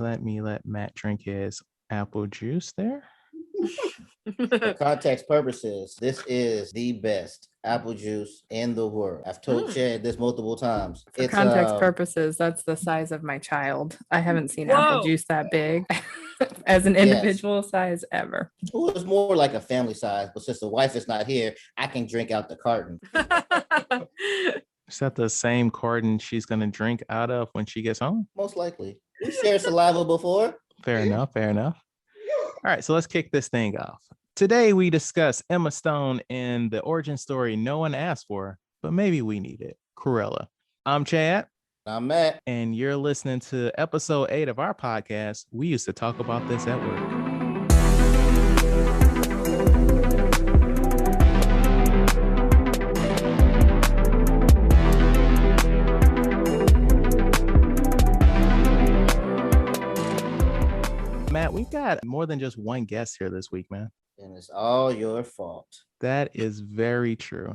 Let Matt drink his apple juice there. For context purposes, this is the best apple juice in the world. I've told Chad this multiple times. For context purposes, that's the size of my child. I haven't seen apple juice that big as an individual size ever. Well, it's more like a family size, but since the wife is not here, I can drink out the carton. Is that the same carton she's going to drink out of when she gets home? Most likely. We shared saliva before. Fair enough. All right, so let's kick this thing off. Today, we discuss Emma Stone and the origin story no one asked for, but maybe we need it. Cruella. I'm Chad. I'm Matt. And you're listening to episode 8 of our podcast. We used to talk about this at work. Matt, we've got more than just one guest here this week, man. And it's all your fault. That is very true.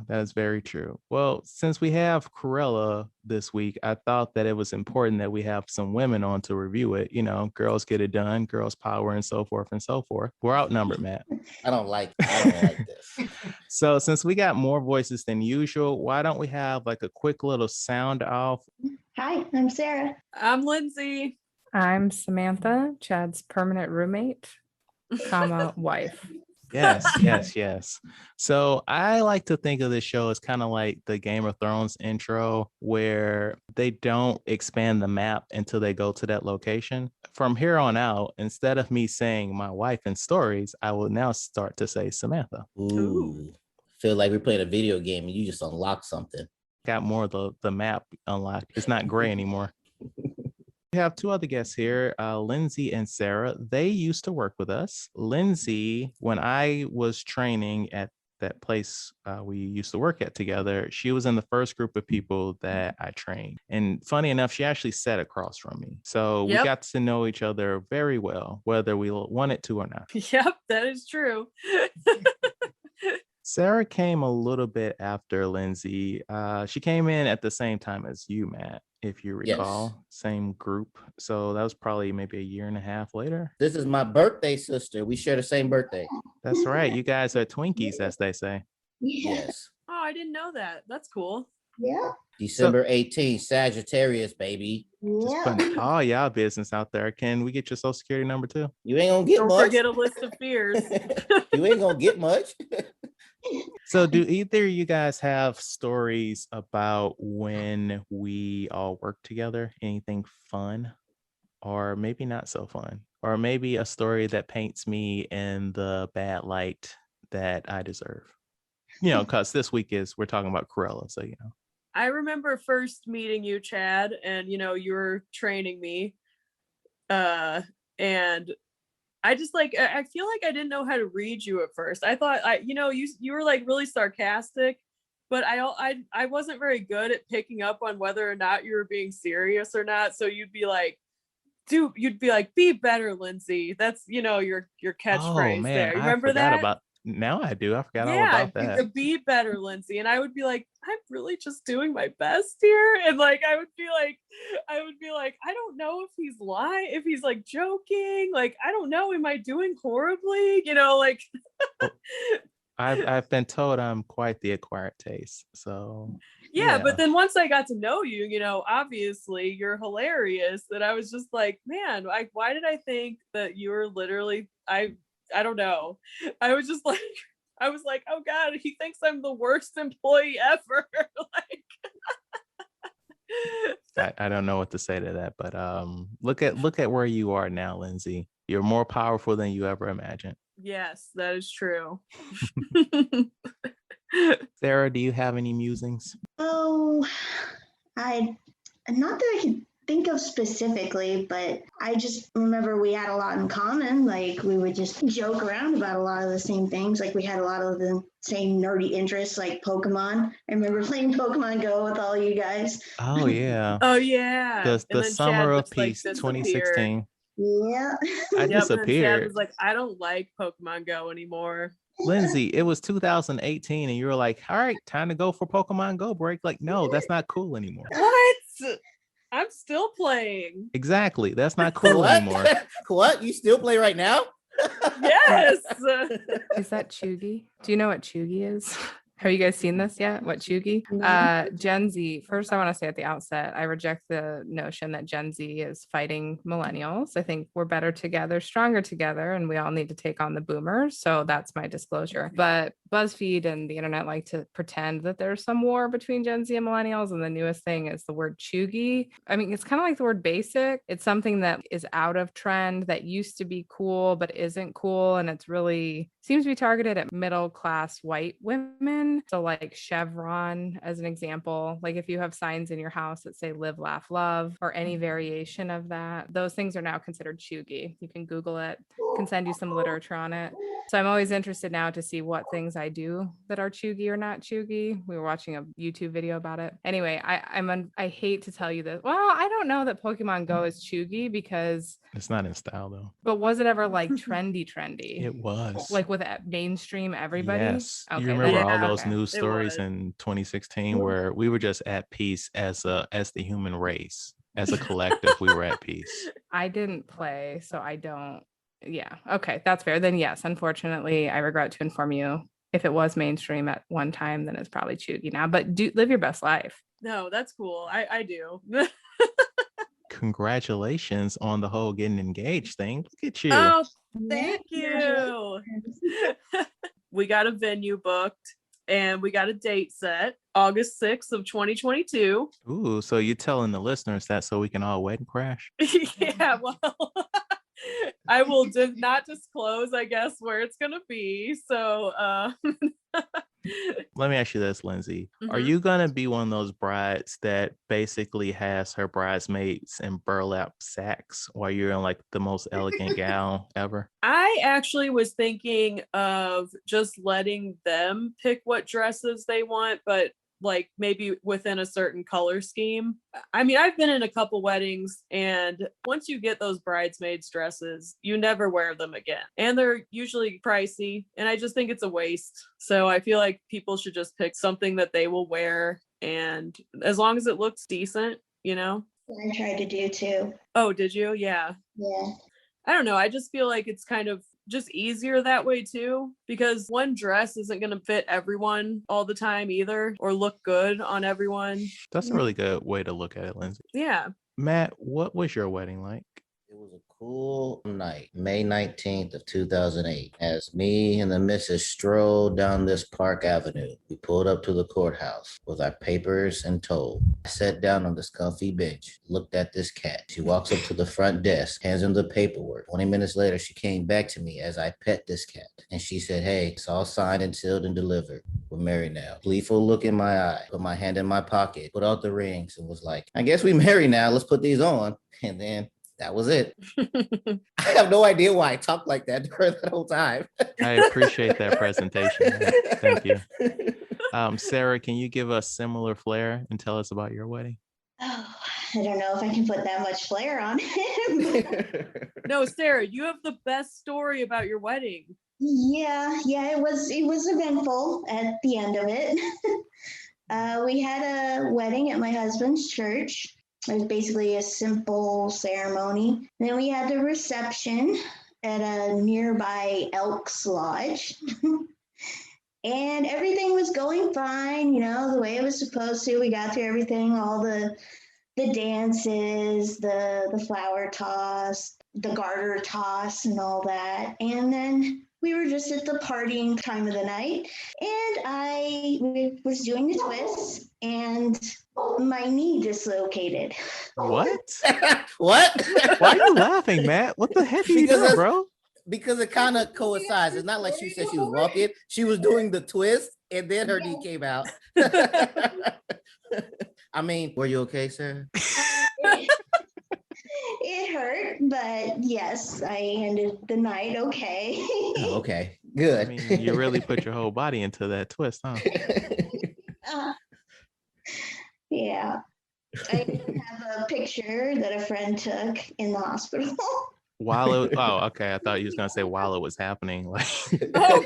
Well, since we have Cruella this week, I thought that it was important that we have some women on to review it. You know, girls get it done, girls power, and so forth and so forth. We're outnumbered, Matt. I don't like this. So since we got more voices than usual, why don't we have like a quick little sound off? Hi, I'm Sarah. I'm Lindsay. I'm Samantha, Chad's permanent roommate, wife. Yes. So I like to think of this show as kind of like the Game of Thrones intro, where they don't expand the map until they go to that location. From here on out, instead of me saying my wife in stories, I will now start to say Samantha. Ooh. Feel like we're playing a video game and you just unlocked something. Got more of the map unlocked. It's not gray anymore. We have two other guests here, Lindsay and Sarah. They used to work with us. Lindsay, when I was training at that place we used to work at together, she was in the first group of people that I trained. And funny enough, she actually sat across from me. So we got to know each other very well, whether we wanted to or not. Yep, that is true. Sarah came a little bit after Lindsay. She came in at the same time as you, Matt, if you recall. Same group. So that was probably maybe a year and a half later. This is my birthday sister. We share the same birthday. That's right. You guys are Twinkies, as they say. Yes. Oh, I didn't know that. That's cool. Yeah. December 18th, Sagittarius, baby. Just putting all y'all business out there. Can we get your social security number too? You ain't gonna get Don't much. forget a list of fears. You ain't gonna get much. So do either of you guys have stories about when we all worked together? Anything fun or maybe not so fun? Or maybe a story that paints me in the bad light that I deserve? You know, because this week we're talking about Cruella, so you know. I remember first meeting you, Chad, and you were training me. And I just I feel like I didn't know how to read you at first. I thought you were like really sarcastic, but I wasn't very good at picking up on whether or not you were being serious or not. So you'd be like, be better, Lindsay. That's your catchphrase there. You remember that? Now I do. I forgot all about that. Be better, Lindsay. And I would be like, I'm really just doing my best here. And I would be like, I don't know if he's lying, if he's like joking. Like, I don't know. Am I doing horribly? I've been told I'm quite the acquired taste. So yeah, but then once I got to know you, obviously you're hilarious. That I was just like, man, why did I think that you were literally I don't know. I was like, oh God, he thinks I'm the worst employee ever. I don't know what to say to that, but look at where you are now, Lindsay. You're more powerful than you ever imagined. Yes, that is true. Sarah, do you have any musings? Oh, not that I can think of specifically, but I just remember we had a lot in common. Like, we would just joke around about a lot of the same things. Like, we had a lot of the same nerdy interests, like Pokemon. I remember playing Pokemon Go with all you guys. Oh yeah. Oh yeah. The Summer of Peace 2016. Yeah. I disappeared. Chad was like, I don't like Pokemon Go anymore. Lindsay, it was 2018 and you were like, all right, time to go for Pokemon Go break. Like, no, that's not cool anymore. What? I'm still playing. Exactly. That's not cool What? anymore. What? You still play right now? Yes. Is that cheugy? Do you know what cheugy is? Have you guys seen this yet? What cheugy? No. Gen Z. First, I want to say at the outset, I reject the notion that Gen Z is fighting millennials. I think we're better together, stronger together, and we all need to take on the boomers. So that's my disclosure. But BuzzFeed and the internet like to pretend that there's some war between Gen Z and millennials. And the newest thing is the word cheugy. I mean, it's kind of like the word basic. It's something that is out of trend that used to be cool, but isn't cool. And it's really seems to be targeted at middle class white women. So like Chevron as an example, like if you have signs in your house that say live, laugh, love, or any variation of that, those things are now considered cheugy. You can Google it, can send you some literature on it. So I'm always interested now to see what things I do that are cheugy or not cheugy. We were watching a YouTube video about it. Anyway, I hate to tell you this. Well, I don't know that Pokemon Go is cheugy because It's not in style though. but was it ever like trendy? It was. Like with mainstream everybody? Yes. Okay, You remember then- all those okay. news It stories was. in 2016 where we were just at peace as the human race. As a collective, we were at peace. I didn't play, so I don't. Yeah. Okay, that's fair. Then yes, unfortunately, I regret to inform you. If it was mainstream at one time, then it's probably cheugy now. But do live your best life. No, that's cool. I do. Congratulations on the whole getting engaged thing. Look at you. Oh, thank you. We got a venue booked and we got a date set August 6th of 2022. Ooh, so you're telling the listeners that so we can all wedding crash? Yeah, well, I will not disclose, I guess, where it's gonna be. So Let me ask you this, Lindsay. Are Mhm. you gonna be one of those brides that basically has her bridesmaids in burlap sacks while you're in like the most elegant gown ever? I actually was thinking of just letting them pick what dresses they want, but like maybe within a certain color scheme. I mean, I've been in a couple weddings, and once you get those bridesmaids dresses, you never wear them again. And they're usually pricey, and I just think it's a waste. So I feel like people should just pick something that they will wear, and as long as it looks decent, you know? I tried to do too. Oh, did you? Yeah. Yeah. I don't know. I just feel like it's kind of just easier that way too, because one dress isn't going to fit everyone all the time either or look good on everyone. That's a really good way to look at it, Lindsay. Yeah. Matt, what was your wedding like? It was a cool night, May 19th of 2008, as me and the missus strolled down this Park Avenue. We pulled up to the courthouse with our papers and toll. I sat down on this comfy bench, looked at this cat. She walks up to the front desk, hands him the paperwork. 20 minutes later, she came back to me as I pet this cat. And she said, "Hey, it's all signed and sealed and delivered. We're married now." Gleeful look in my eye, put my hand in my pocket, put out the rings, and was like, "I guess we married now. Let's put these on." And then that was it. I have no idea why I talked like that during that whole time. I appreciate that presentation. Matt. Thank you. Sarah, can you give us similar flair and tell us about your wedding? Oh, I don't know if I can put that much flair on it. No, Sarah, you have the best story about your wedding. Yeah, it was eventful at the end of it. We had a wedding at my husband's church. It was basically a simple ceremony. Then we had the reception at a nearby Elks Lodge. And everything was going fine, the way it was supposed to. We got through everything, all the dances, the flower toss, the garter toss and all that. And then we were just at the partying time of the night, and I was doing the twists, and my knee dislocated. What? What? Why are you laughing, Matt? What the heck are you Because doing, it's- bro? Because it kind of coincides. It's not like she said she was walking. She was doing the twist, and then her knee came out. I mean, were you okay, Sarah? It hurt, but yes, I ended the night okay. Oh, okay, I good. mean, you really put your whole body into that twist, huh? Yeah. I even have a picture that a friend took in the hospital. Okay. I thought you was gonna say while it was happening. Like, Oh,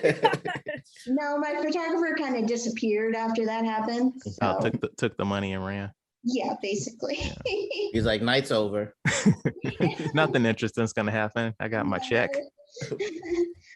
No, my photographer kind of disappeared after that happened. So, took the money and ran. Yeah, basically. He's like, night's over. Nothing interesting's gonna happen. I got my check.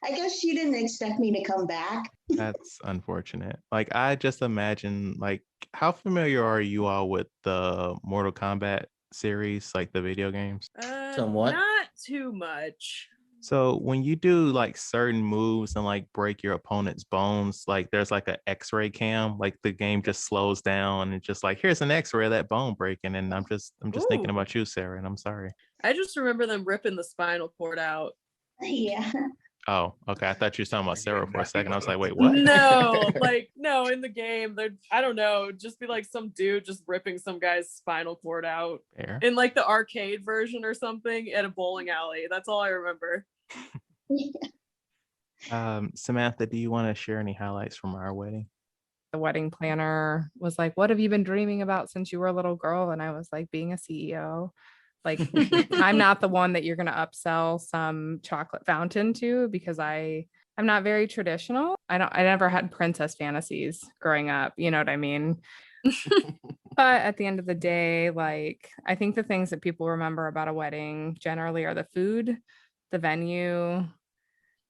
I guess she didn't expect me to come back. That's unfortunate. Like I just imagine, like, how familiar are you all with the Mortal Kombat series, like the video games? Somewhat. Not too much. So when you do like certain moves and like break your opponent's bones, like there's like an X-ray cam, like the game just slows down and just like here's an X-ray of that bone breaking. And I'm just thinking Ooh. about you, Sarah, and I'm sorry. I just remember them ripping the spinal cord out. Yeah. Oh, okay. I thought you were talking about Sarah for a second. I was like, wait, what? No, in the game, I don't know, just be like some dude just ripping some guy's spinal cord out Fair. in like the arcade version or something at a bowling alley. That's all I remember. Samantha, do you want to share any highlights from our wedding? The wedding planner was like, what have you been dreaming about since you were a little girl? And I was like, being a CEO. Like, I'm not the one that you're going to upsell some chocolate fountain to, because I'm not very traditional. I never had princess fantasies growing up. You know what I mean? But at the end of the day, like, I think the things that people remember about a wedding generally are the food, the venue.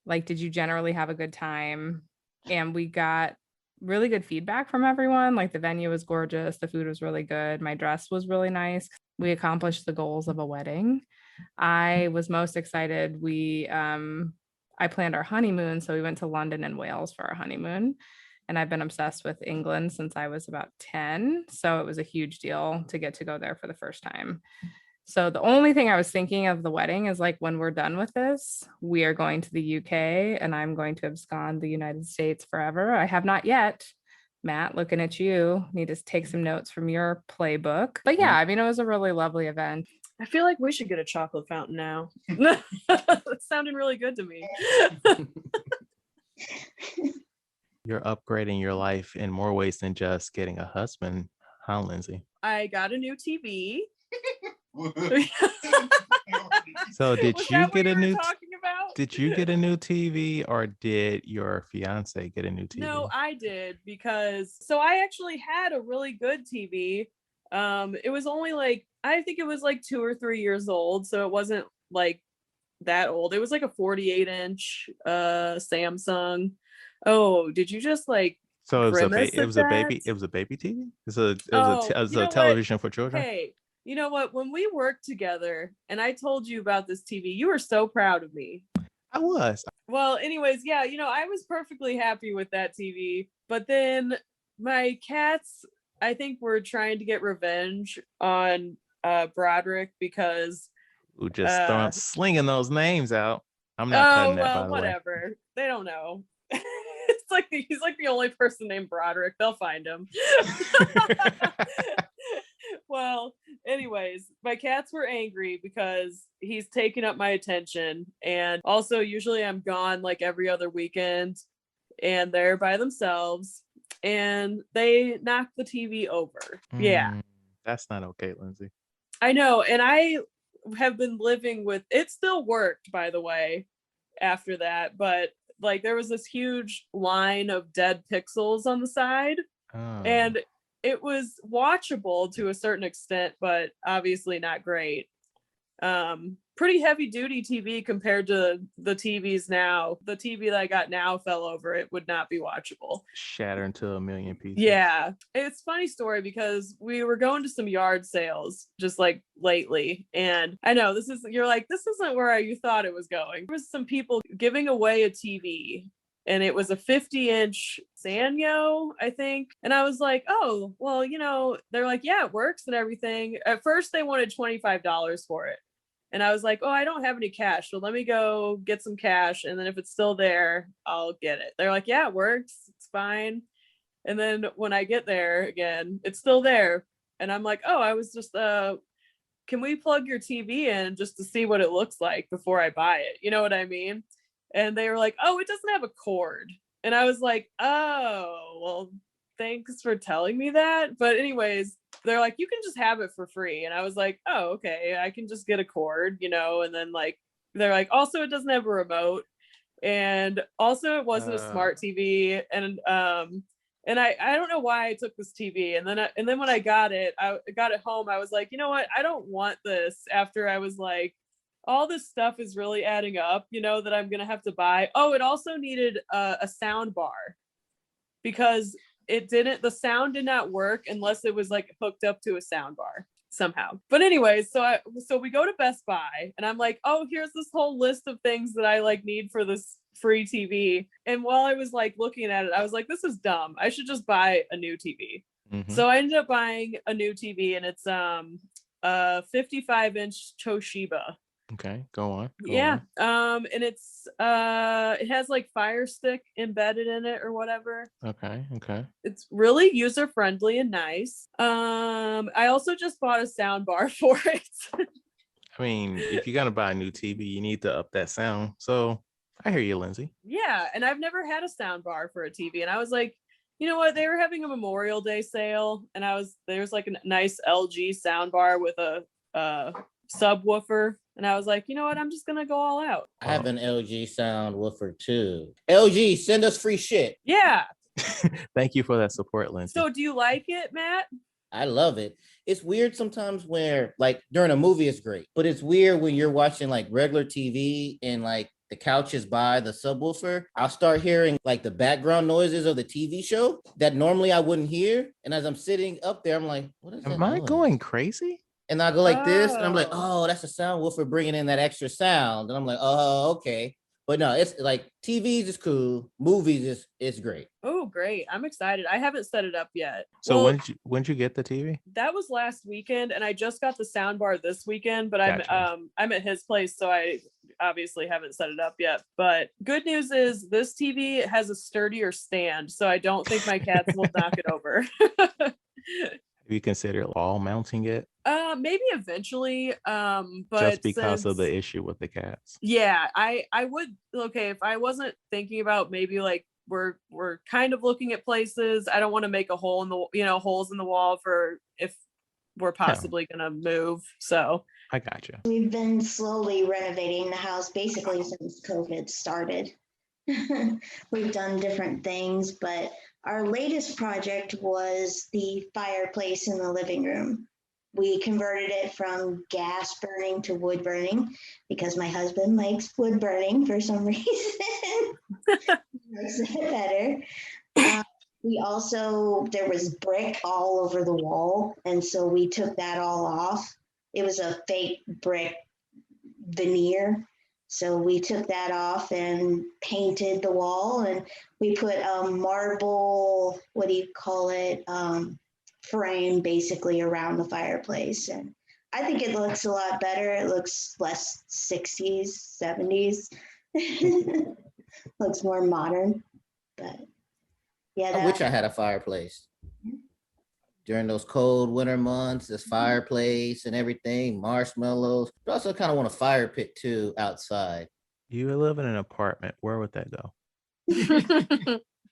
Like, did you generally have a good time? And we got really good feedback from everyone. Like, the venue was gorgeous. The food was really good. My dress was really nice. We accomplished the goals of a wedding. I was most excited. I planned our honeymoon. So we went to London and Wales for our honeymoon. And I've been obsessed with England since I was about 10. So it was a huge deal to get to go there for the first time. So the only thing I was thinking of the wedding is like, when we're done with this, we are going to the UK and I'm going to abscond the United States forever. I have not yet. Matt, looking at you, need to take some notes from your playbook. But yeah, I mean, it was a really lovely event. I feel like we should get a chocolate fountain now. It's sounding really good to me. You're upgrading your life in more ways than just getting a husband, huh, Lindsay? I got a new TV. So did Was you that what get a you were new talking about? did you get a new TV or did your fiance get a new TV? No, I did, because I actually had a really good TV. It was only like, I think it was like 2 or 3 years old, so it wasn't like that old. It was like a 48-inch Samsung. Oh, did you just like So it was grimace it was at a baby that? it was a baby TV? It Oh, was you a know what? television for children? Hey, you know what? When we worked together and I told you about this TV, you were so proud of me. I was. Well, anyways, yeah, I was perfectly happy with that TV. But then my cats, I think, were trying to get revenge on Broderick because Who just slinging those names out. I'm not cutting that, by the way. whatever. They don't know. It's like he's like the only person named Broderick. They'll find him. Well, anyways, my cats were angry because he's taking up my attention. And also, usually I'm gone like every other weekend and they're by themselves and they knocked the TV over. Yeah. That's not okay, Lindsay. I know. And I have been living with it. Still worked, by the way, after that. But like there was this huge line of dead pixels on the side. Oh. And it was watchable to a certain extent, but obviously not great. Pretty heavy duty TV compared to the TVs now. The TV that I got now fell over. It would not be watchable. Shatter into a million pieces. Yeah. It's a funny story because we were going to some yard sales just like lately. And I know you're like, this isn't where you thought it was going. There was some people giving away a TV. And it was a 50-inch Sanyo, I think. And I was like, oh, well, they're like, yeah, it works and everything. At first, they wanted $25 for it. And I was like, oh, I don't have any cash. So let me go get some cash. And then if it's still there, I'll get it. They're like, yeah, it works. It's fine. And then when I get there again, it's still there. And I'm like, oh, I was just, can we plug your TV in just to see what it looks like before I buy it? You know what I mean? And they were like, oh, it doesn't have a cord. And I was like, oh, well, thanks for telling me that. But anyways, they're like, you can just have it for free. And I was like, oh, okay, I can just get a cord, and then like, they're like, also, it doesn't have a remote. And also it wasn't a smart TV. And And I don't know why I took this TV. And then when I got it home, I was like, you know what? I don't want this. After I was like, all this stuff is really adding up, that I'm gonna have to buy. Oh, it also needed a sound bar because the sound did not work unless it was like hooked up to a sound bar somehow. But anyways, so we go to Best Buy and I'm like, oh, here's this whole list of things that I like need for this free TV. And while I was like looking at it, I was like, this is dumb. I should just buy a new TV. So I ended up buying a new TV, and it's a 55-inch Toshiba. Okay, go on. Yeah. And it has like Fire Stick embedded in it or whatever. Okay. It's really user friendly and nice. I also just bought a sound bar for it. I mean, if you're gonna buy a new TV, you need to up that sound. So I hear you, Lindsay. Yeah, and I've never had a sound bar for a TV, and I was like, you know what? They were having a Memorial Day sale, and there's like a nice LG sound bar with a subwoofer, and I was like, you know what? I'm just gonna go all out. I have an LG sound woofer too. LG, send us free shit. Yeah. Thank you for that support, Lindsay. So do you like it, Matt? I love it. It's weird sometimes where like during a movie it's great, but it's weird when you're watching like regular TV and like the couch is by the subwoofer. I'll start hearing like the background noises of the TV show that normally I wouldn't hear. And as I'm sitting up there, I'm like, what is that Am I noise? going crazy? And I go like this, and I'm like, Oh. oh, that's a sound woofer bringing in that extra sound. And I'm like, oh, okay. But no, it's like TVs is cool. Movies is great. Oh, great. I'm excited. I haven't set it up yet. So Well, when did you get the TV? that was last weekend, and I just got the sound bar this weekend, but Gotcha. I'm at his place, so I obviously haven't set it up yet. But good news is this TV has a sturdier stand, so I don't think my cats will knock it over. Have you considered wall mounting it? Maybe eventually. But Just because of since- the issue with the cats. Yeah, I would. Okay, if I wasn't thinking about maybe like we're kind of looking at places. I don't want to make a hole in the holes in the wall for if we're possibly gonna move. So I got you. We've been slowly renovating the house basically since COVID started. We've done different things, but our latest project was the fireplace in the living room. We converted it from gas burning to wood burning because my husband likes wood burning for some reason. Makes it better. There was brick all over the wall, and so we took that all off. It was a fake brick veneer. So we took that off and painted the wall, and we put a marble, frame basically around the fireplace. And I think it looks a lot better. It looks less 60s, 70s. Looks more modern. But yeah, I wish I had a fireplace. During those cold winter months, this fireplace and everything, marshmallows. But also kind of want a fire pit too outside. You live in an apartment. Where would that go?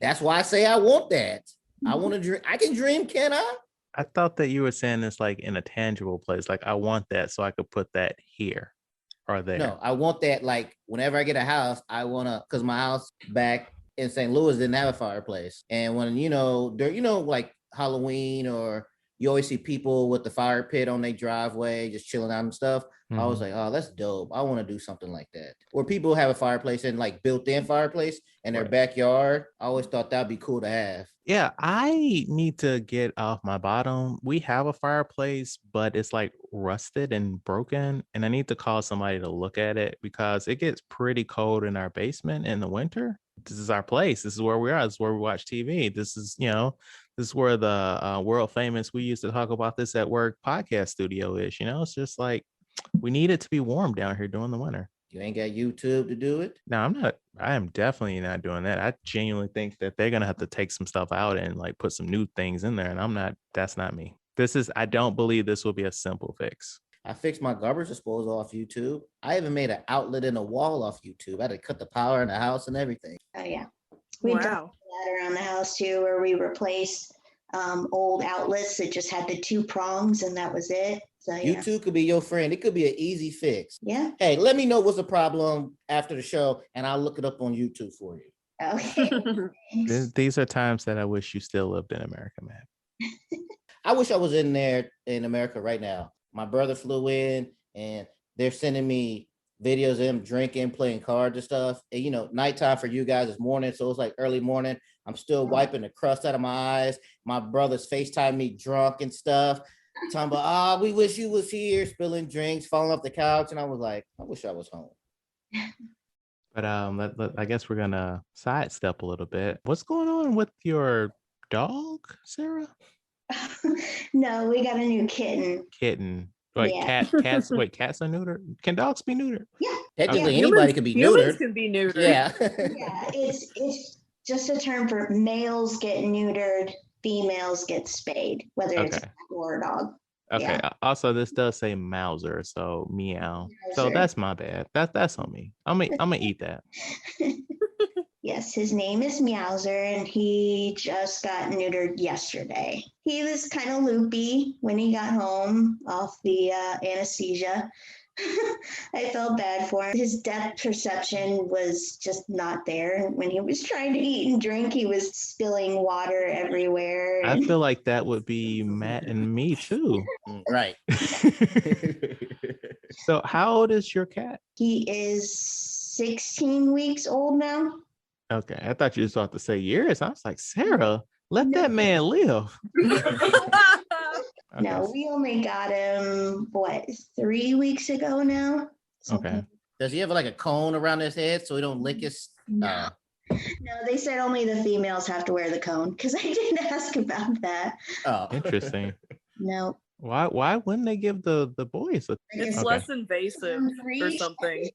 That's why I say I want that. I want to dream. I can dream, can I? I thought that you were saying this like in a tangible place. Like I want that so I could put that here or there. No, I want that. Like whenever I get a house, I want to, because my house back in St. Louis didn't have a fireplace. And when, like Halloween, or you always see people with the fire pit on their driveway, just chilling out and stuff. I was like, oh, that's dope. I want to do something like that. Or people have a fireplace and like built-in fireplace in their backyard. I always thought that'd be cool to have. Yeah, I need to get off my bottom. We have a fireplace, but it's like rusted and broken. And I need to call somebody to look at it because it gets pretty cold in our basement in the winter. This is our place. This is where we are. This is where we watch TV. This is where the world famous, we used to talk about this at work podcast studio is. It's just like, we need it to be warm down here during the winter. You ain't got YouTube to do it? No, I'm not. I am definitely not doing that. I genuinely think that they're going to have to take some stuff out and like put some new things in there. And that's not me. I don't believe this will be a simple fix. I fixed my garbage disposal off YouTube. I even made an outlet in a wall off YouTube. I had to cut the power in the house and everything. Oh yeah. We've done Wow. that around the house too, where we replaced old outlets that just had the 2 prongs and that was it. So yeah. YouTube could be your friend. It could be an easy fix. Yeah. Hey, let me know what's the problem after the show and I'll look it up on YouTube for you. Okay. Thanks. These are times that I wish you still lived in America, man. I wish I was in there in America right now. My brother flew in and they're sending me videos of him drinking, playing cards and stuff. And you know, nighttime for you guys is morning. So it's like early morning. I'm still wiping the crust out of my eyes. My brother's FaceTime me drunk and stuff. Talking about, we wish you was here, spilling drinks, falling off the couch. And I was like, I wish I was home. But I guess we're gonna sidestep a little bit. What's going on with your dog, Sarah? No, we got a new kitten. Kitten. Like Yeah. cats. Wait, cats are neutered? Can dogs be neutered? Yeah. Technically, Humans- anybody could be humans neutered. can be neutered. Yeah. Yeah, it's just a term for males get neutered, females get spayed, whether it's a Okay. cat or a dog. Okay. Yeah. Also, this does say Mauser, so meow. So Mauser. that's my bad. That's on me. I'm gonna eat that. Yes, his name is Meowser, and he just got neutered yesterday. He was kind of loopy when he got home off the anesthesia. I felt bad for him. His depth perception was just not there. When he was trying to eat and drink, he was spilling water everywhere. I and- feel like that would be Matt and me too. Right. So how old is your cat? He is 16 weeks old now. Okay, I thought you was about to say years. I was like, Sarah, let No. that man live. Okay. No, we only got him, 3 weeks ago now? Okay. Does he have like a cone around his head so he don't lick his? No. No, they said only the females have to wear the cone because I didn't ask about that. Oh, Interesting. No. Why wouldn't they give the boys a It's Okay. less invasive or something.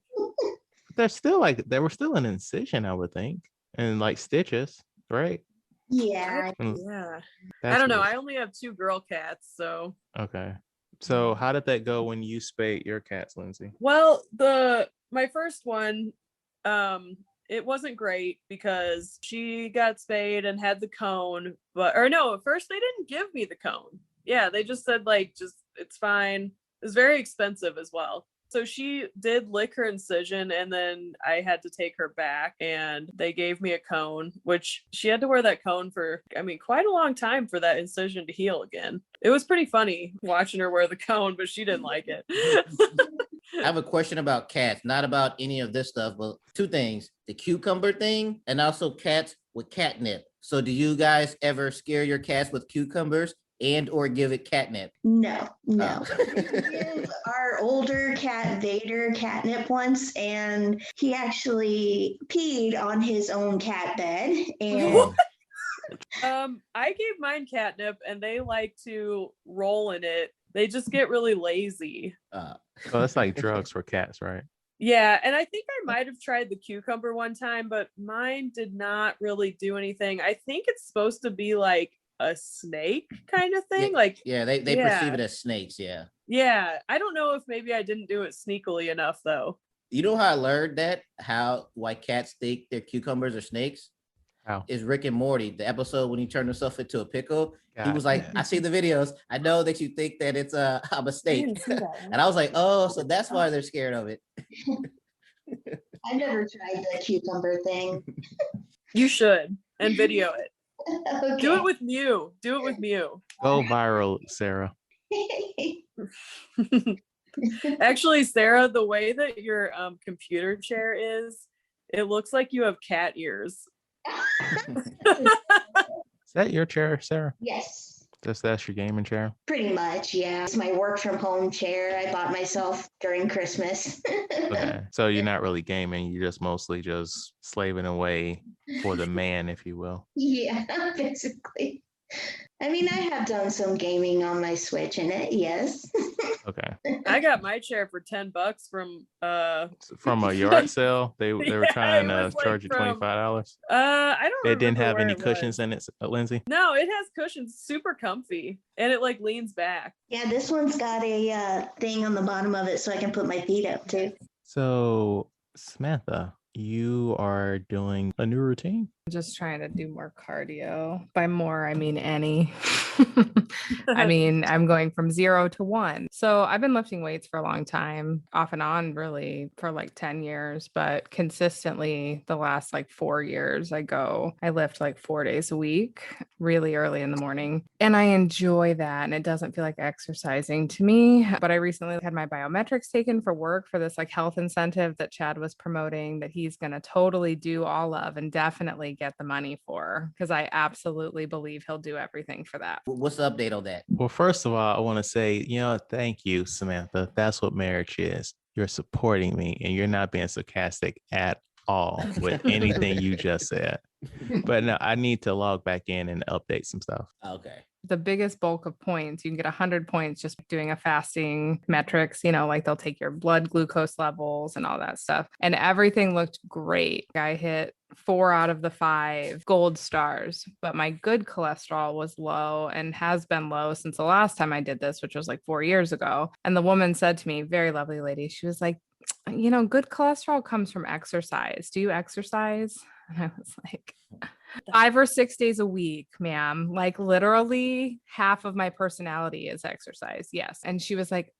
they're still like there were still an incision, I would think, and like stitches, right? Yeah. Mm, Yeah. I that's don't know. weird. I only have 2 girl cats, so Okay. So how did that go when you spayed your cats, Lindsay? well, my first one, it wasn't great because she got spayed and had the cone, or no, at first they didn't give me the cone. Yeah, they just said just it's fine. It was very expensive as well. So she did lick her incision and then I had to take her back and they gave me a cone, which she had to wear that cone for, quite a long time for that incision to heal again. It was pretty funny watching her wear the cone, but she didn't like it. I have a question about cats, not about any of this stuff, but 2 things: the cucumber thing and also cats with catnip. So do you guys ever scare your cats with cucumbers and or give it catnip? No. Oh. We gave our older cat Vader catnip once, and he actually peed on his own cat bed. And I gave mine catnip and they like to roll in it. They just get really lazy. So that's like drugs for cats, right? Yeah, and I think I might have tried the cucumber one time, but mine did not really do anything. I think it's supposed to be like a snake kind of thing. Yeah, they perceive it as snakes. Yeah. Yeah, I don't know if maybe I didn't do it sneakily enough though. You know how I learned that? Why cats think their cucumbers are snakes? How? Is Rick and Morty, the episode when he turned himself into a pickle. He God was like, damn. I see the videos. I know that you think that it's a mistake. didn't see that one. And I was like, oh, so that's why they're scared of it. I never tried the cucumber thing. You should and video it. Okay. Do it with Mew. Do it with Mew. Go viral, Sarah. Actually, Sarah, the way that your computer chair is, it looks like you have cat ears. Is that your chair, Sarah? Yes. That's your gaming chair? Pretty much, yeah. It's my work from home chair I bought myself during Christmas. Okay. So you're not really gaming, you're just mostly just slaving away for the man, if you will. Yeah, basically. I mean, I have done some gaming on my Switch in it, yes. Okay. I got my chair for $10 from From a yard sale, they were Yeah, trying it to was like charge you from- $25. I don't It didn't remember have where any it cushions was. in it, Lindsay. No, it has cushions, super comfy, and it like leans back. Yeah, this one's got a thing on the bottom of it so I can put my feet up too. So Samantha, You are doing a new routine? Just trying to do more cardio. By more, I mean any. I mean, I'm going from 0 to 1. So I've been lifting weights for a long time, off and on, really, for like 10 years, but consistently the last like 4 years, I lift like 4 days a week, really early in the morning. And I enjoy that. And it doesn't feel like exercising to me. But I recently had my biometrics taken for work for this like health incentive that Chad was promoting that he's going to totally do all of and definitely get the money for, because I absolutely believe he'll do everything for that. What's the update on that? Well, first of all, I want to say, thank you, Samantha. That's what marriage is. You're supporting me and you're not being sarcastic at all with anything you just said. But no, I need to log back in and update some stuff. Okay. The biggest bulk of points, you can get 100 points just doing a fasting metrics, like they'll take your blood glucose levels and all that stuff. And everything looked great. I hit 4 out of the 5 gold stars, but my good cholesterol was low and has been low since the last time I did this, which was like 4 years ago. And the woman said to me, very lovely lady, she was like, good cholesterol comes from exercise. Do you exercise? And I was like, 5 or 6 days a week, ma'am. Like literally half of my personality is exercise. Yes. And she was like,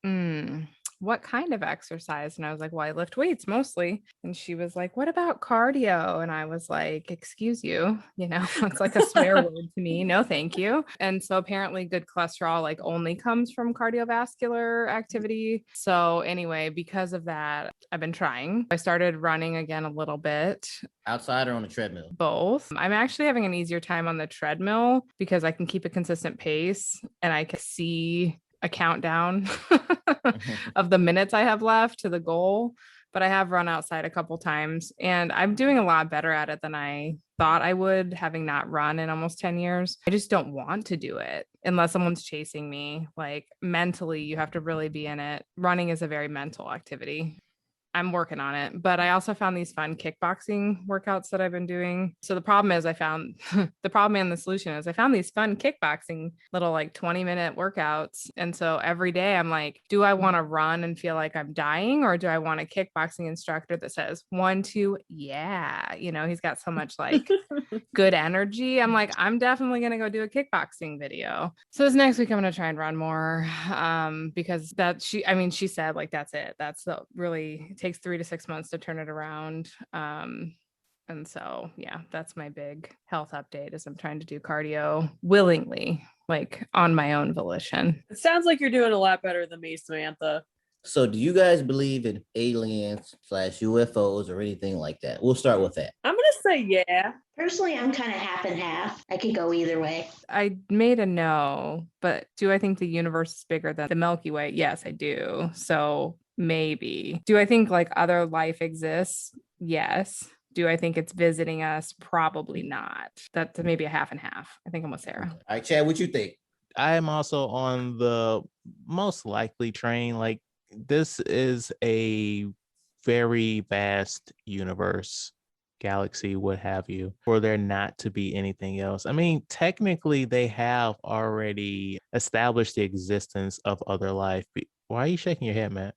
what kind of exercise? And I was like, well, I lift weights mostly. And she was like, what about cardio? And I was like, excuse you, it's like a swear word to me. No, thank you. And so apparently good cholesterol like only comes from cardiovascular activity. So anyway, because of that, I've been trying. I started running again a little bit. Outside or on the treadmill? Both. I'm actually having an easier time on the treadmill because I can keep a consistent pace and I can see a countdown of the minutes I have left to the goal. But I have run outside a couple times and I'm doing a lot better at it than I thought I would, having not run in almost 10 years. I just don't want to do it unless someone's chasing me. Like mentally, you have to really be in it. Running is a very mental activity. I'm working on it, but I also found these fun kickboxing workouts that I've been doing. So the problem is the problem and the solution is I found these fun kickboxing little like 20-minute workouts. And so every day I'm like, do I want to run and feel like I'm dying? Or do I want a kickboxing instructor that says 1, 2, yeah, he's got so much like good energy. I'm like, I'm definitely going to go do a kickboxing video. So this next week I'm going to try and run more because she said like, that's it. That's the really takes 3 to 6 months to turn it around. And so, yeah, that's my big health update is I'm trying to do cardio willingly, like on my own volition. It sounds like you're doing a lot better than me, Samantha. So do you guys believe in aliens / UFOs or anything like that? We'll start with that. I'm going to say yeah. Personally, I'm kind of half and half. I could go either way. I made a no, but do I think the universe is bigger than the Milky Way? Yes, I do. So maybe. Do I think like other life exists? Yes. Do I think it's visiting us? Probably not. That's maybe a half and half. I think I'm with Sarah. All right, Chad, what you think? I am also on the most likely train. Like this is a very vast universe, galaxy, what have you, for there not to be anything else. I mean, technically they have already established the existence of other life. Why are you shaking your head, Matt?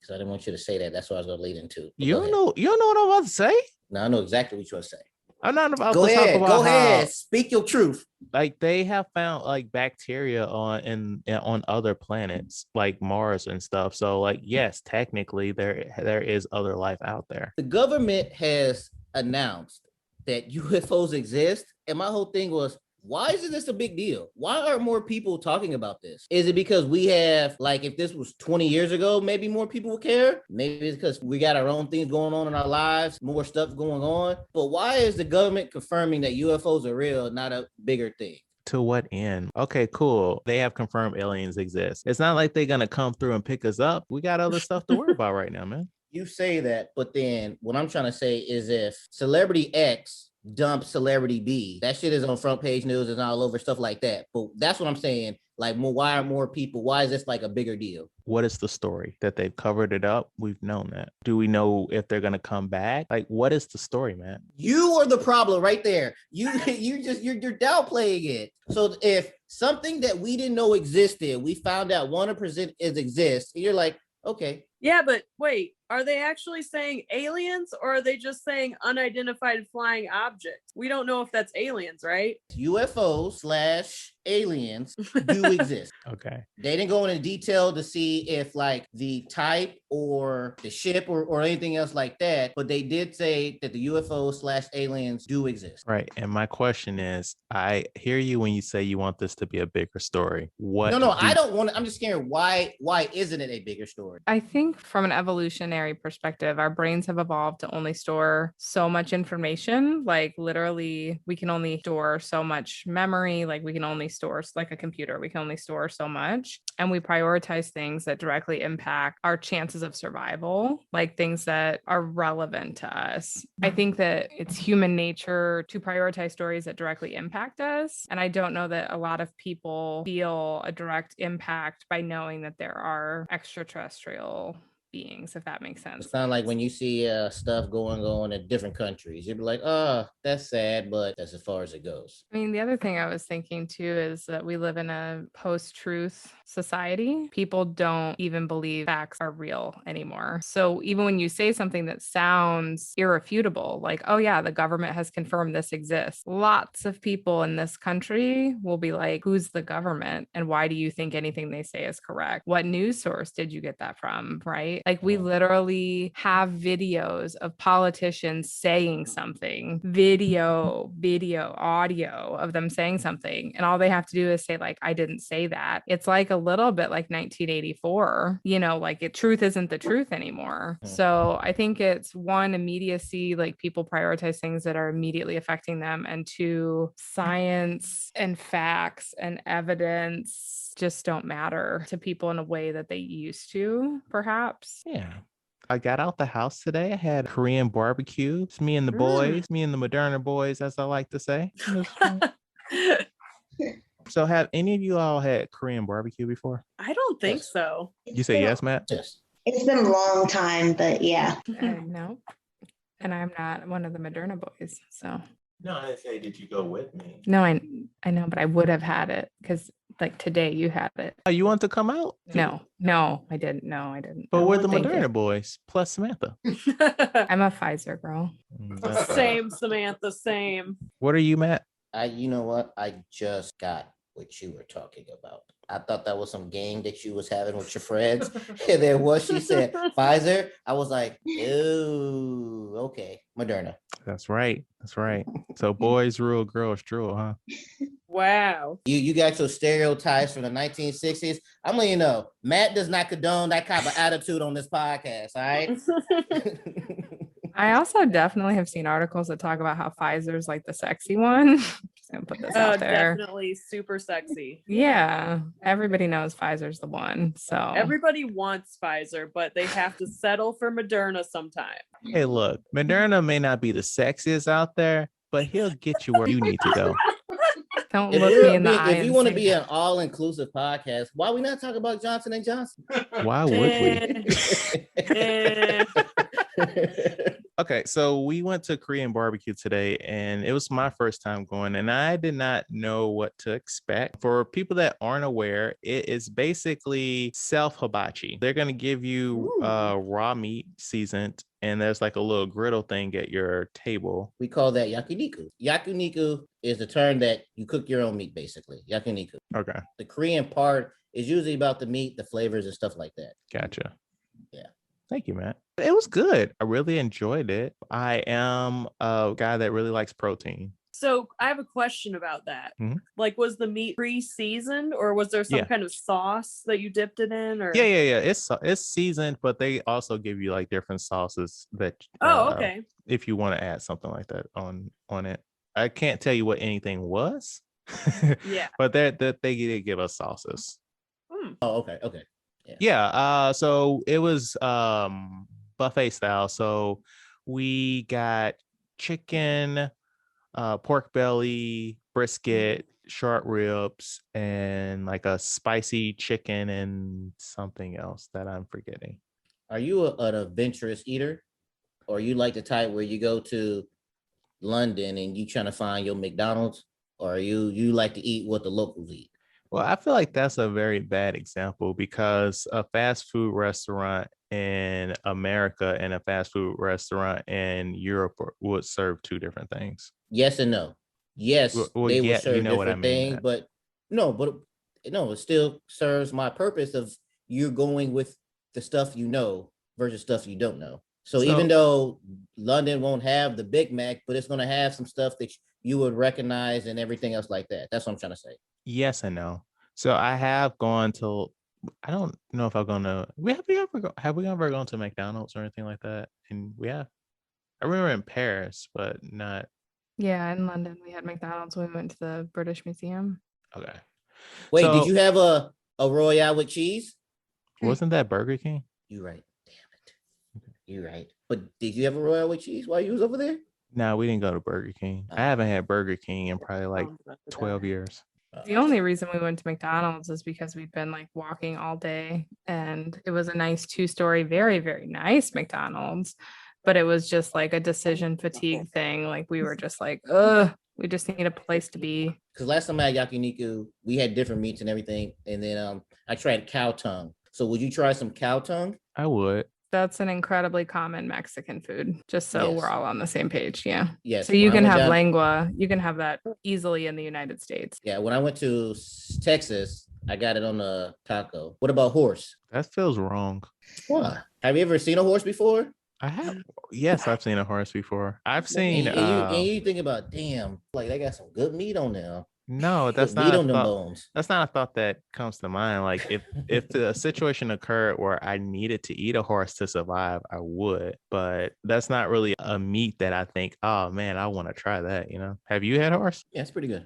Because I didn't want you to say that. That's what I was going to lead into. You don't know what I'm about to say? No, I know exactly what you're going to say. I'm not about Go to ahead. talk about Go how, ahead. Speak your truth. like they have found like bacteria on other planets like Mars and stuff. So like, yes, technically there is other life out there. The government has announced that UFOs exist. And my whole thing was, why isn't this a big deal? Why aren't more people talking about this? Is it because we have, like, if this was 20 years ago, maybe more people would care? Maybe it's because we got our own things going on in our lives, more stuff going on. But why is the government confirming that UFOs are real, not a bigger thing? To what end? Okay, cool. They have confirmed aliens exist. It's not like they're going to come through and pick us up. We got other stuff to worry about right now, man. You say that, but then what I'm trying to say is if Celebrity X dump Celebrity B, that shit is on front page news and all over, stuff like that. But that's what I'm saying. Like, why are more people? Why is this like a bigger deal? What is the story? That they've covered it up? We've known that. Do we know if they're going to come back? Like, what is the story, man? You are the problem right there. You're downplaying it. So if something that we didn't know existed, we found out 100% exists, and you're like, okay, Yeah, but wait, are they actually saying aliens or are they just saying unidentified flying objects? We don't know if that's aliens, right? UFO/aliens do exist. Okay. They didn't go into detail to see if like the type or the ship or anything else like that, but they did say that the UFO/aliens do exist. Right. And my question is, I hear you when you say you want this to be a bigger story. What? No, I don't want to. I'm just scared. Why isn't it a bigger story? I think from an evolutionary perspective, our brains have evolved to only store so much information. Like literally, we can only store so much memory. Like we can only store, like a computer, we can only store so much. And we prioritize things that directly impact our chances of survival, like things that are relevant to us. I think that it's human nature to prioritize stories that directly impact us. And I don't know that a lot of people feel a direct impact by knowing that there are extraterrestrial beings, if that makes sense. It's kind of like when you see stuff going on in different countries. You'd be like, oh, that's sad, but that's as far as it goes. I mean, the other thing I was thinking too is that we live in a post-truth society. People don't even believe facts are real anymore. So even when you say something that sounds irrefutable, like, oh yeah, the government has confirmed this exists, lots of people in this country will be like, who's the government? And why do you think anything they say is correct? What news source did you get that from? Right? Like we literally have videos of politicians saying something, video, audio of them saying something. And all they have to do is say like, I didn't say that. It's like a little bit like 1984, like truth isn't the truth anymore. So I think it's one, immediacy, like people prioritize things that are immediately affecting them. And two, science and facts and evidence just don't matter to people in a way that they used to, perhaps. Yeah. I got out the house today. I had Korean barbecue. It's me and the boys, me and the Moderna boys, as I like to say. So have any of you all had Korean barbecue before? I don't think Yes. so. You say yes, Matt? Yes. It's been a long time, but yeah. No. And I'm not one of the Moderna boys. So No, I didn't say, did you go with me? no, I know, but I would have had it because like today you had it. Oh, you want to come out? No, I didn't. No, I didn't. But No, we're the thank you. Moderna boys plus Samantha. I'm a Pfizer girl. That's right. Same, Samantha, same. What are you, Matt? You know what? I just got what you were talking about. I thought that was some game that you was having with your friends. And then what she said, Pfizer, I was like, ooh, okay, Moderna. That's right. That's right. So boys rule, girls drool, huh? Wow. You got your stereotypes from the 1960s. I'm letting you know, Matt does not condone that kind of attitude on this podcast, all right? I also definitely have seen articles that talk about how Pfizer's like the sexy one. Just gonna put this out there. Definitely super sexy. Yeah, everybody knows Pfizer's the one. So Everybody wants Pfizer, but they have to settle for Moderna sometime. Hey, look, Moderna may not be the sexiest out there, but he'll get you where you need to go. don't look me in the eye. If you want to be an all-inclusive podcast, why we not talk about Johnson & Johnson? Why would we? Okay, so we went to Korean barbecue today, and it was my first time going, and I did not know what to expect. For people that aren't aware, it is basically self-hibachi. They're going to give you raw meat seasoned, and there's like a little griddle thing at your table. We call that yakiniku. Yakiniku is the term that you cook your own meat, basically. Yakiniku. Okay, The Korean part is usually about the meat, the flavors, and stuff like that. gotcha. Yeah. Thank you, Matt. It was good. I really enjoyed it. I am a guy that really likes protein. So I have a question about that. Mhm. Like, was the meat pre-seasoned or was there some Yeah. kind of sauce that you dipped it in? Or Yeah. It's seasoned, but they also give you like different sauces that Oh, okay. if you want to add something like that on it. I can't tell you what anything was, Yeah. but they did give us sauces. Oh, okay. Yeah. So it was buffet style. So we got chicken, pork belly, brisket, short ribs, and like a spicy chicken and something else that I'm forgetting. Are you an adventurous eater? Or you like the type where you go to London and you trying to find your McDonald's? Or you like to eat what the locals eat? Well, I feel like that's a very bad example because a fast food restaurant in America in a fast food restaurant in Europe would serve two different things? Yes and no. Yes, Well, they will yeah, you serve know what I different mean. things, but no, it still serves my purpose of you're going with the stuff you know versus stuff you don't know. So even though London won't have the Big Mac, but it's going to have some stuff that you would recognize and everything else like that. That's what I'm trying to say. Yes and no. So I have gone to, I don't know if I'm gonna. Have we ever gone to McDonald's or anything like that? And we have. I remember in Paris, but not. Yeah, in London we had McDonald's when we went to the British Museum. Okay. Wait, So- did you have a Royale with cheese? Wasn't that Burger King? You're right. Damn it. You're right. But did you have a Royale with cheese while you was over there? No, we didn't go to Burger King. I haven't had Burger King in probably like 12 years. The only reason we went to McDonald's is because we'd been like walking all day and it was a nice 2-story, very, very nice McDonald's. But it was just like a decision fatigue thing. Like we were just like, we just need a place to be. Because last time I had yakiniku, we had different meats and everything. And then I tried cow tongue. So would you try some cow tongue? I would. That's an incredibly common Mexican food, just so Yes. we're all on the same page. Yeah. Yes. So you when I can went have down- lengua. You can have that easily in the United States. Yeah, when I went to Texas, I got it on a taco. What about horse? That feels wrong. Why? Have you ever seen a horse before? I have. Yes, I've seen a horse before. I've seen. And you think about, damn, like they got some good meat on there. No, that's Good meat not. on A them thought, bones. that's not a thought that comes to mind. Like if the situation occurred where I needed to eat a horse to survive, I would. But that's not really a meat that I think, oh man, I want to try that. You know? Have you had horse? Yeah, it's pretty good.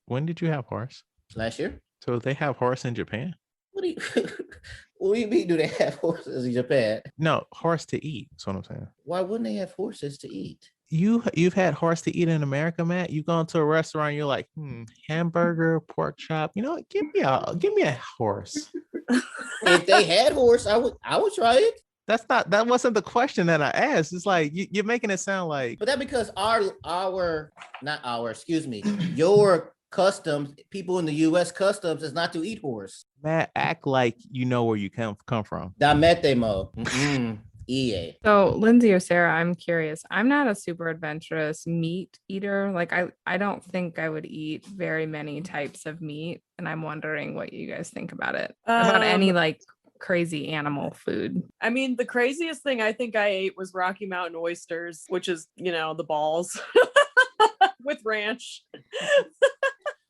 When did you have horse? Last year? So they have horse in Japan? What do you what do you mean do they have horses in Japan? No, horse to eat. That's what I'm saying. Why wouldn't they have horses to eat? You've had horse to eat in America, Matt. You go into a restaurant, you're like, hamburger, pork chop. You know what? Give me a horse. If they had horse, I would try it. That wasn't the question that I asked. It's like you're making it sound like. But that because your customs, people in the US customs is not to eat horse. Matt, act like you know where you come from. Dametemo. EA. So Lindsay or Sarah, I'm curious. I'm not a super adventurous meat eater. Like I don't think I would eat very many types of meat. And I'm wondering what you guys think about it. About any like crazy animal food. I mean, the craziest thing I think I ate was Rocky Mountain oysters, which is, the balls with ranch.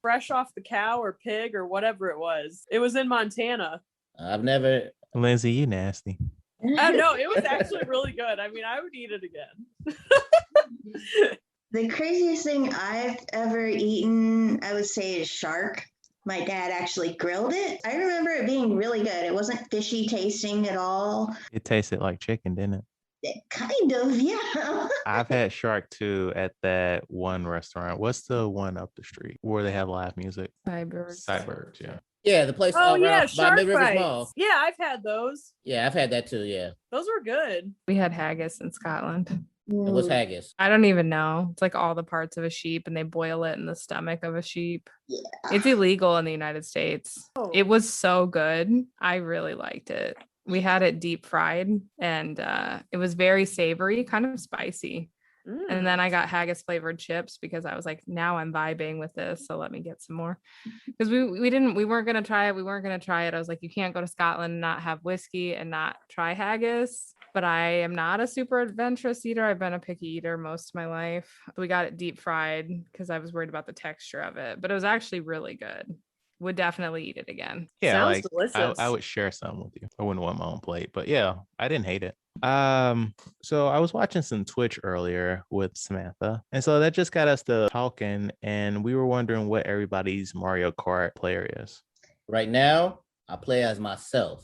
Fresh off the cow or pig or whatever it was. It was in Montana. I've never. Lindsay, you nasty. No, it was actually really good. I mean, I would eat it again. The craziest thing I've ever eaten, I would say, is shark. My dad actually grilled it. I remember it being really good. It wasn't fishy tasting at all. It tasted like chicken, didn't it? Kind of, yeah. I've had shark too at that one restaurant. What's the one up the street where they have live music? Cybergs, yeah. Yeah, the place Oh yeah, by shark Mid Rivers bites. Mall. Yeah, I've had those. Yeah, I've had that too. Yeah. Those were good. We had haggis in Scotland. And what's haggis? I don't even know. It's like all the parts of a sheep and they boil it in the stomach of a sheep. Yeah. It's illegal in the United States. Oh. It was so good. I really liked it. We had it deep fried and it was very savory, kind of spicy. And then I got haggis flavored chips because I was like, now I'm vibing with this. So let me get some more. Because we weren't gonna try it. We weren't gonna try it. I was like, you can't go to Scotland and not have whiskey and not try haggis. But I am not a super adventurous eater. I've been a picky eater most of my life. We got it deep fried because I was worried about the texture of it. But it was actually really good. Would definitely eat it again. Yeah, Sounds like delicious. I would share some with you. I wouldn't want my own plate, but yeah, I didn't hate it. So I was watching some Twitch earlier with Samantha, and so that just got us to talking, and we were wondering what everybody's Mario Kart player is. Right now, I play as myself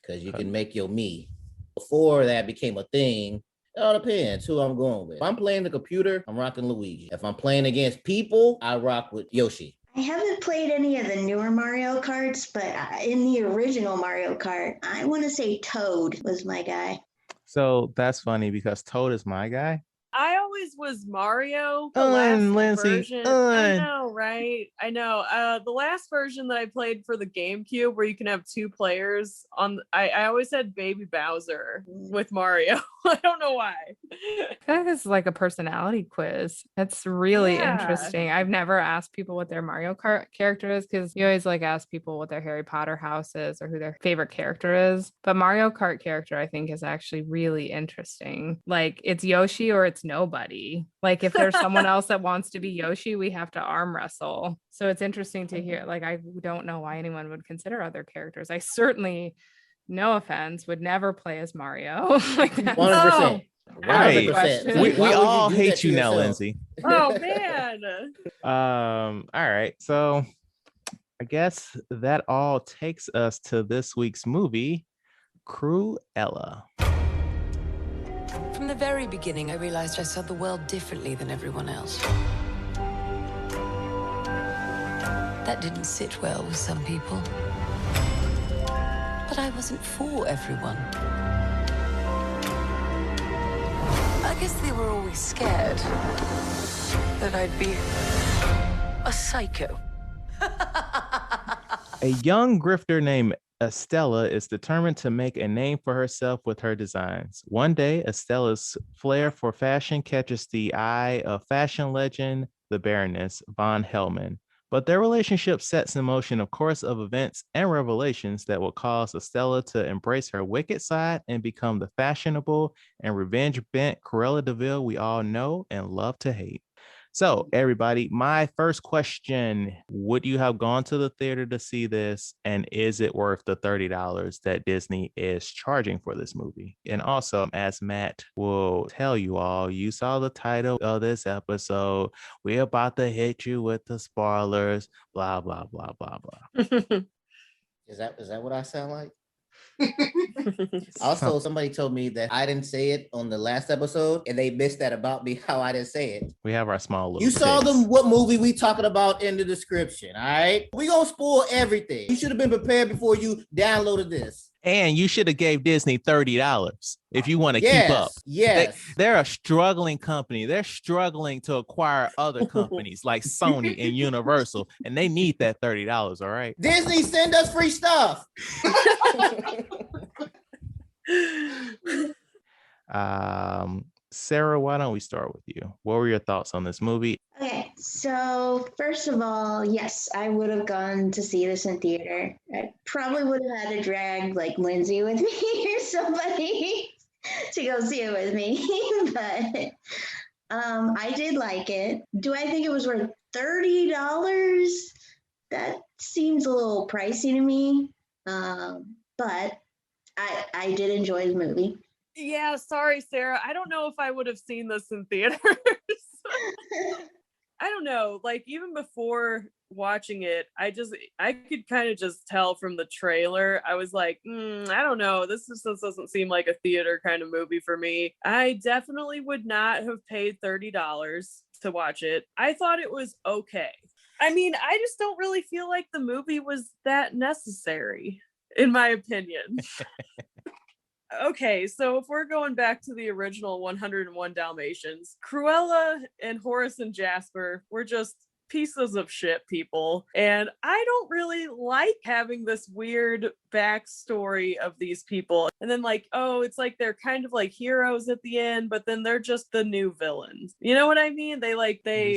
because you can make your me. Before that became a thing, it all depends who I'm going with. If I'm playing the computer, I'm rocking Luigi. If I'm playing against people, I rock with Yoshi. I haven't played any of the newer Mario Karts, but in the original Mario Kart, I want to say Toad was my guy. So that's funny because Toad is my guy. I always was Mario, the last Lindsay, version. I know, right? I know. The last version that I played for the GameCube, where you can have 2 players on. I always had Baby Bowser with Mario. I don't know why. I feel like this is like a personality quiz. That's really Yeah. interesting. I've never asked people what their Mario Kart character is, because you always like ask people what their Harry Potter house is or who their favorite character is. But Mario Kart character, I think, is actually really interesting. Like, it's Yoshi or it's nobody. Like, if there's someone else that wants to be Yoshi, we have to arm wrestle. So it's interesting to hear. Like, I don't know why anyone would consider other characters. I certainly, no offense, would never play as Mario. Like, that's 100%. Right. 100%. We Why would you all do hate that to you now, yourself? Lindsay. Oh man. All right. So I guess that all takes us to this week's movie, Cruella. From the very beginning, I realized I saw the world differently than everyone else. That didn't sit well with some people. But I wasn't for everyone. I guess they were always scared that I'd be a psycho. A young grifter named Estella is determined to make a name for herself with her designs. One day, Estella's flair for fashion catches the eye of fashion legend, the Baroness von Hellman. But their relationship sets in motion a course of events and revelations that will cause Estella to embrace her wicked side and become the fashionable and revenge-bent Cruella de Vil we all know and love to hate. So, everybody, my first question, would you have gone to the theater to see this? And is it worth the $30 that Disney is charging for this movie? And also, as Matt will tell you all, you saw the title of this episode. We're about to hit you with the spoilers, blah, blah, blah, blah, blah. Is that what I sound like? Also, somebody told me that I didn't say it on the last episode, and they missed that about me, how I didn't say it. We have our small little You saw tics. them what movie we talking about in the description, all right? We gonna spoil everything. You should have been prepared before you downloaded this. And you should have gave Disney $30 if you want to keep up. Yes. They're a struggling company. They're struggling to acquire other companies like Sony and Universal, and they need that $30, all right? Disney, send us free stuff. Sarah, why don't we start with you? What were your thoughts on this movie? Okay, so first of all, yes, I would have gone to see this in theater. I probably would have had to drag like Lindsay with me or somebody to go see it with me, but I did like it. Do I think it was worth $30? That seems a little pricey to me, but I did enjoy the movie. Yeah, sorry, Sarah. I don't know if I would have seen this in theaters. I don't know. Like, even before watching it, I could kind of just tell from the trailer. I was like, I don't know. This doesn't seem like a theater kind of movie for me. I definitely would not have paid $30 to watch it. I thought it was okay. I mean, I just don't really feel like the movie was that necessary, in my opinion. Okay, so if we're going back to the original 101 Dalmatians, Cruella and Horace and Jasper were just pieces of shit people. And I don't really like having this weird backstory of these people. And then like, oh, it's like they're kind of like heroes at the end, but then they're just the new villains. You know what I mean? They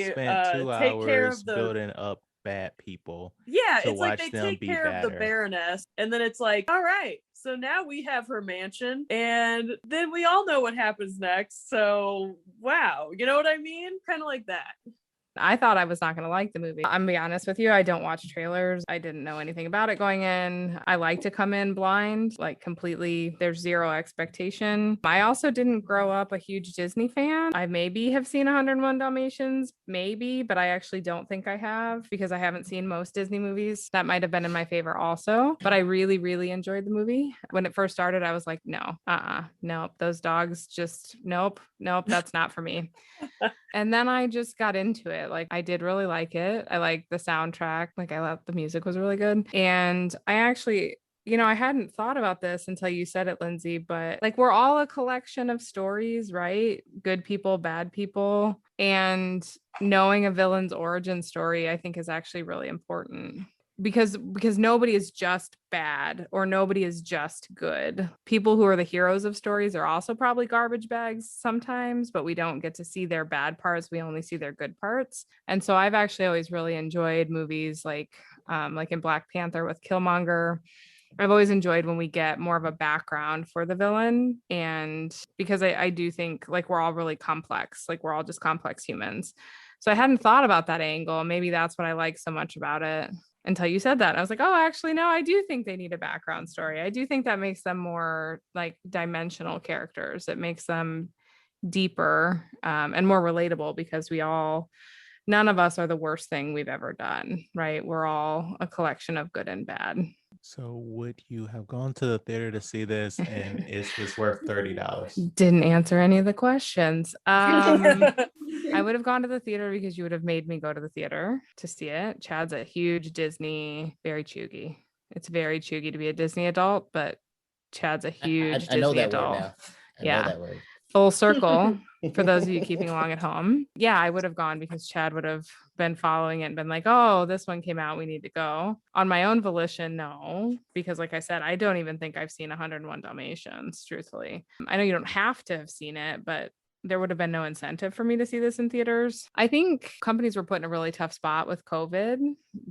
spent 2 take care hours of the building up bad people. Yeah, to it's like watch they them take be care of the better. Baroness, and then it's like, all right, so now we have her mansion, and then we all know what happens next. So, wow, you know what I mean? Kind of like that. I thought I was not going to like the movie. I'm gonna be honest with you. I don't watch trailers. I didn't know anything about it going in. I like to come in blind, like completely. There's zero expectation. I also didn't grow up a huge Disney fan. I maybe have seen 101 Dalmatians, maybe, but I actually don't think I have because I haven't seen most Disney movies. That might have been in my favor also, but I really, really enjoyed the movie. When it first started, I was like, nope, those dogs just, nope, that's not for me. And then I just got into it. Like, I did really like it. I like the soundtrack. Like, I thought the music was really good. And I actually I hadn't thought about this until you said it, Lindsay, but like we're all a collection of stories, right? Good people, bad people. And knowing a villain's origin story, I think is actually really important. Because nobody is just bad or nobody is just good. People who are the heroes of stories are also probably garbage bags sometimes, but we don't get to see their bad parts. We only see their good parts. And so I've actually always really enjoyed movies like in Black Panther with Killmonger. I've always enjoyed when we get more of a background for the villain. And because I do think like we're all really complex, like we're all just complex humans. So I hadn't thought about that angle. Maybe that's what I like so much about it until you said that. I was like, oh, actually, no, I do think they need a background story. I do think that makes them more like dimensional characters. It makes them deeper and more relatable because none of us are the worst thing we've ever done, right? We're all a collection of good and bad. So would you have gone to the theater to see this, and is this worth $30? Didn't answer any of the questions. I would have gone to the theater because you would have made me go to the theater to see it. Chad's a huge Disney, very cheugy. It's very cheugy to be a Disney adult, but Chad's a huge I know Disney that word adult. now. I Yeah. know that word. Full circle for those of you keeping along at home. Yeah, I would have gone because Chad would have been following it and been like, oh, this one came out, we need to go. On my own volition, no, because like I said, I don't even think I've seen 101 Dalmatians, truthfully. I know you don't have to have seen it, but there would have been no incentive for me to see this in theaters. I think companies were put in a really tough spot with COVID.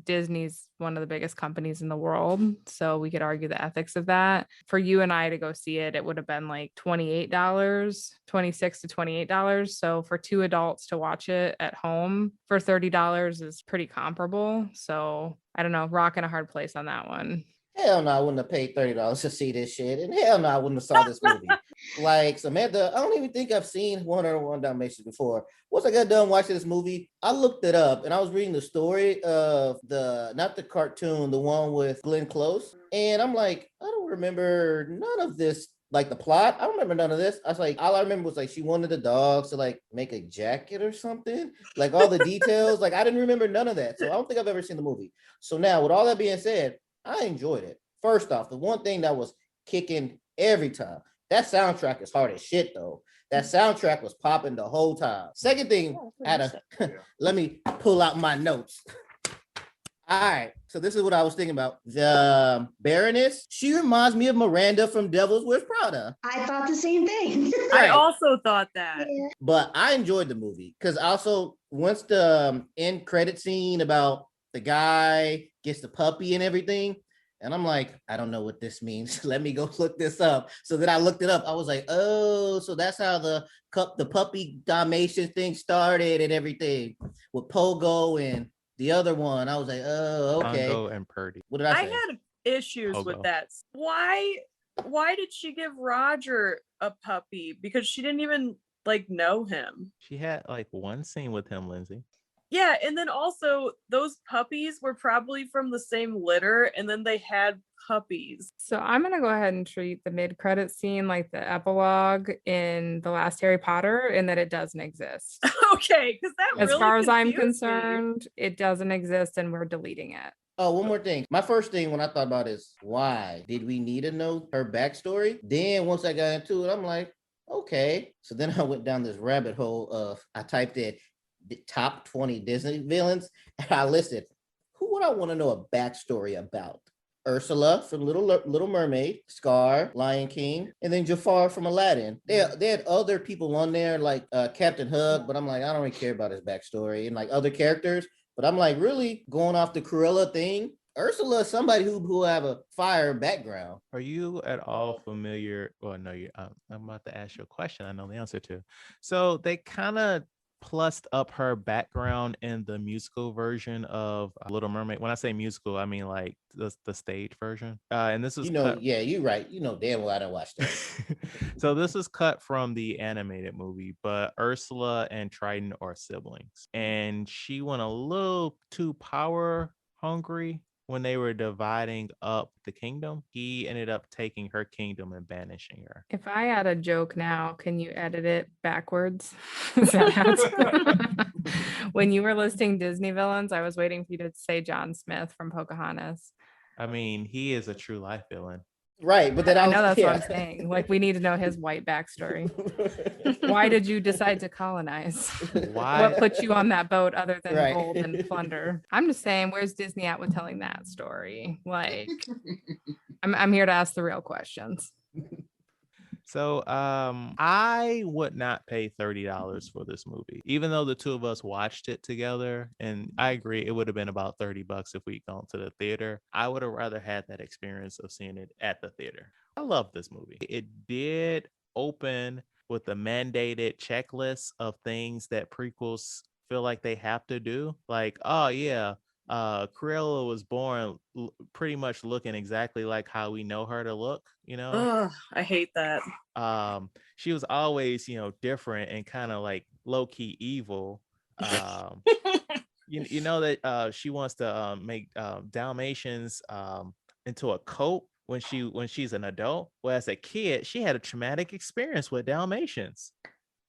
Disney's one of the biggest companies in the world, so we could argue the ethics of that. For you and I to go see it, it would have been like $28, $26 to $28. So for two adults to watch it at home for $30 is pretty comparable. So I don't know, rock in a hard place on that one. Hell no, I wouldn't have paid $30 to see this shit. And hell no, I wouldn't have saw this movie. Like Samantha, I don't even think I've seen 101 Dalmatians before. Once I got done watching this movie, I looked it up and I was reading the story of not the cartoon, the one with Glenn Close. And I'm like, I don't remember none of this. Like the plot, I don't remember none of this. I was like, all I remember was like she wanted the dogs to like make a jacket or something. Like all the details, like I didn't remember none of that. So I don't think I've ever seen the movie. So now with all that being said, I enjoyed it. First off, the one thing that was kicking every time, that soundtrack is hard as shit though. That soundtrack was popping the whole time. Second thing, let me pull out my notes. All right, so this is what I was thinking about. The Baroness, she reminds me of Miranda from Devil's Wears Prada. I thought the same thing. I also thought that. Yeah. But I enjoyed the movie because also once the end credit scene about the guy gets the puppy and everything, and I'm like, I don't know what this means. Let me go look this up. So then I looked it up. I was like, oh, so that's how the puppy Dalmatian thing started and everything with Pogo and the other one. I was like, oh, okay. Pongo and Purdy. What did I say? I had issues with Pogo. that. Why did she give Roger a puppy? Because she didn't even like know him. She had like one scene with him, Lindsay. Yeah, and then also those puppies were probably from the same litter, and then they had puppies. So I'm going to go ahead and treat the mid-credit scene like the epilogue in the last Harry Potter, in that it doesn't exist. Okay, because that As really far as I'm confused me. concerned, it doesn't exist and we're deleting it. Oh, one more thing. My first thing when I thought about is why did we need to know her backstory? Then once I got into it, I'm like, okay. So then I went down this rabbit hole of I typed in the top 20 Disney villains and I listed who would I want to know a backstory about? Ursula from Little Mermaid, Scar, Lion King, and then Jafar from Aladdin. They had other people on there like Captain Hook, but I'm like, I don't really care about his backstory and like other characters. But I'm like, really going off the Cruella thing, Ursula is somebody who have a fire background. Are you at all familiar? Well, no, I'm about to ask you a question I know the answer to. So they kind of plussed up her background in the musical version of Little Mermaid. When I say musical, I mean like the stage version. And this is Yeah, you're right. You know damn well I don't watch that. So this is cut from the animated movie, but Ursula and Triton are siblings, and she went a little too power hungry when they were dividing up the kingdom. He ended up taking her kingdom and banishing her. If I add a joke now, can you edit it backwards? Is that how it's when you were listing Disney villains, I was waiting for you to say John Smith from Pocahontas. I mean, he is a true life villain. Right, but then I I know was, that's yeah. what I'm saying. Like, we need to know his white backstory. Why did you decide to colonize? Why? What put you on that boat other than Right. gold and plunder? I'm just saying, where's Disney at with telling that story? Like, I'm here to ask the real questions. So I would not pay $30 for this movie, even though the two of us watched it together. And I agree, it would have been about $30 if we'd gone to the theater. I would have rather had that experience of seeing it at the theater. I love this movie. It did open with a mandated checklist of things that prequels feel like they have to do. Like, oh yeah, Cruella was born pretty much looking exactly like how we know her to look, you know. Ugh, I hate that. She was always, different and kind of like low-key evil. You know that she wants to make Dalmatians into a coat when she's an adult. Well, as a kid, she had a traumatic experience with Dalmatians.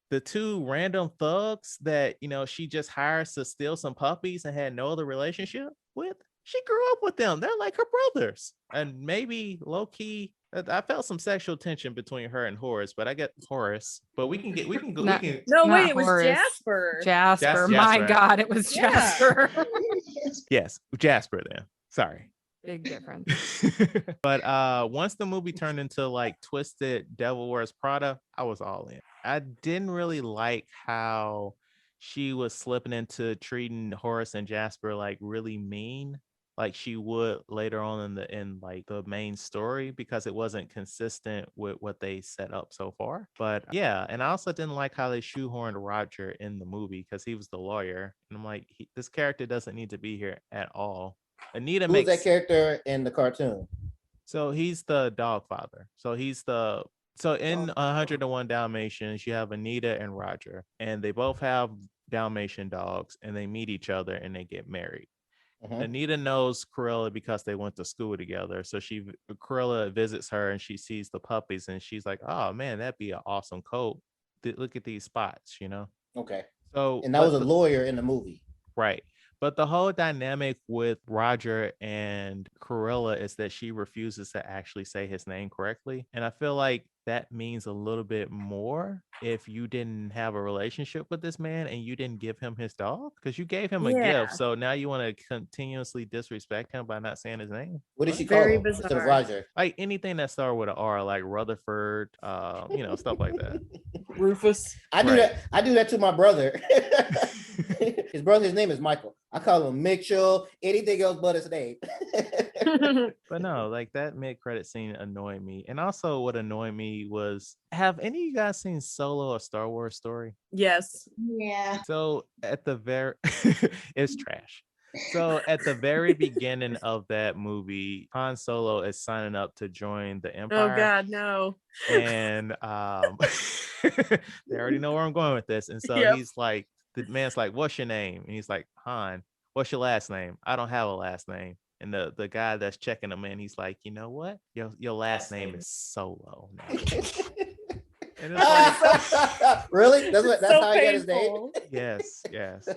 The two random thugs that she just hires to steal some puppies and had no other relationship with, she grew up with them. They're like her brothers. And maybe low-key, I felt some sexual tension between her and Horace, but I get Horace. But we can go. No. We can. No, Not wait, it was Horace. Jasper. Jasper. Jasper. My God, it was Yeah. Jasper. Yes, Jasper. Then sorry. Big difference. But once the movie turned into like twisted Devil Wears Prada, I was all in. I didn't really like how she was slipping into treating Horace and Jasper like really mean, like she would later on in like the main story, because it wasn't consistent with what they set up so far. But yeah, and I also didn't like how they shoehorned Roger in the movie because he was the lawyer, and I'm like, this character doesn't need to be here at all. Anita Who's makes that character in the cartoon? So he's the dog father. So in 101 Dalmatians, you have Anita and Roger, and they both have Dalmatian dogs, and they meet each other and they get married. Mhm. Anita knows Cruella because they went to school together. So Cruella visits her and she sees the puppies and she's like, "Oh man, that'd be an awesome coat. Look at these spots, Okay. So And that was a lawyer in the movie. Right. But the whole dynamic with Roger and Cruella is that she refuses to actually say his name correctly. And I feel like that means a little bit more if you didn't have a relationship with this man and you didn't give him his dog, because you gave him a Yeah. gift. So now you want to continuously disrespect him by not saying his name. What did she call Very him instead of bizarre. Roger? Like anything that started with an R, like Rutherford, stuff like that. Rufus. I do Right. that. I do that to my brother. His name is Michael. I call him Mitchell. Anything else but his name. But no, like that mid-credit scene annoyed me. And also what annoyed me was, have any of you guys seen Solo, a Star Wars story? Yes. Yeah. So at the very it's trash. So at the very beginning of that movie, Han Solo is signing up to join the Empire. Oh God, no. And they already know where I'm going with this. And so Yep. he's like, the man's like, "What's your name?" And he's like, "Han." "What's your last name?" "I don't have a last name." And the guy that's checking him in, he's like, "You know what? Your last name is Solo now." And it's like, Really? That's So how he got his name? painful. yes.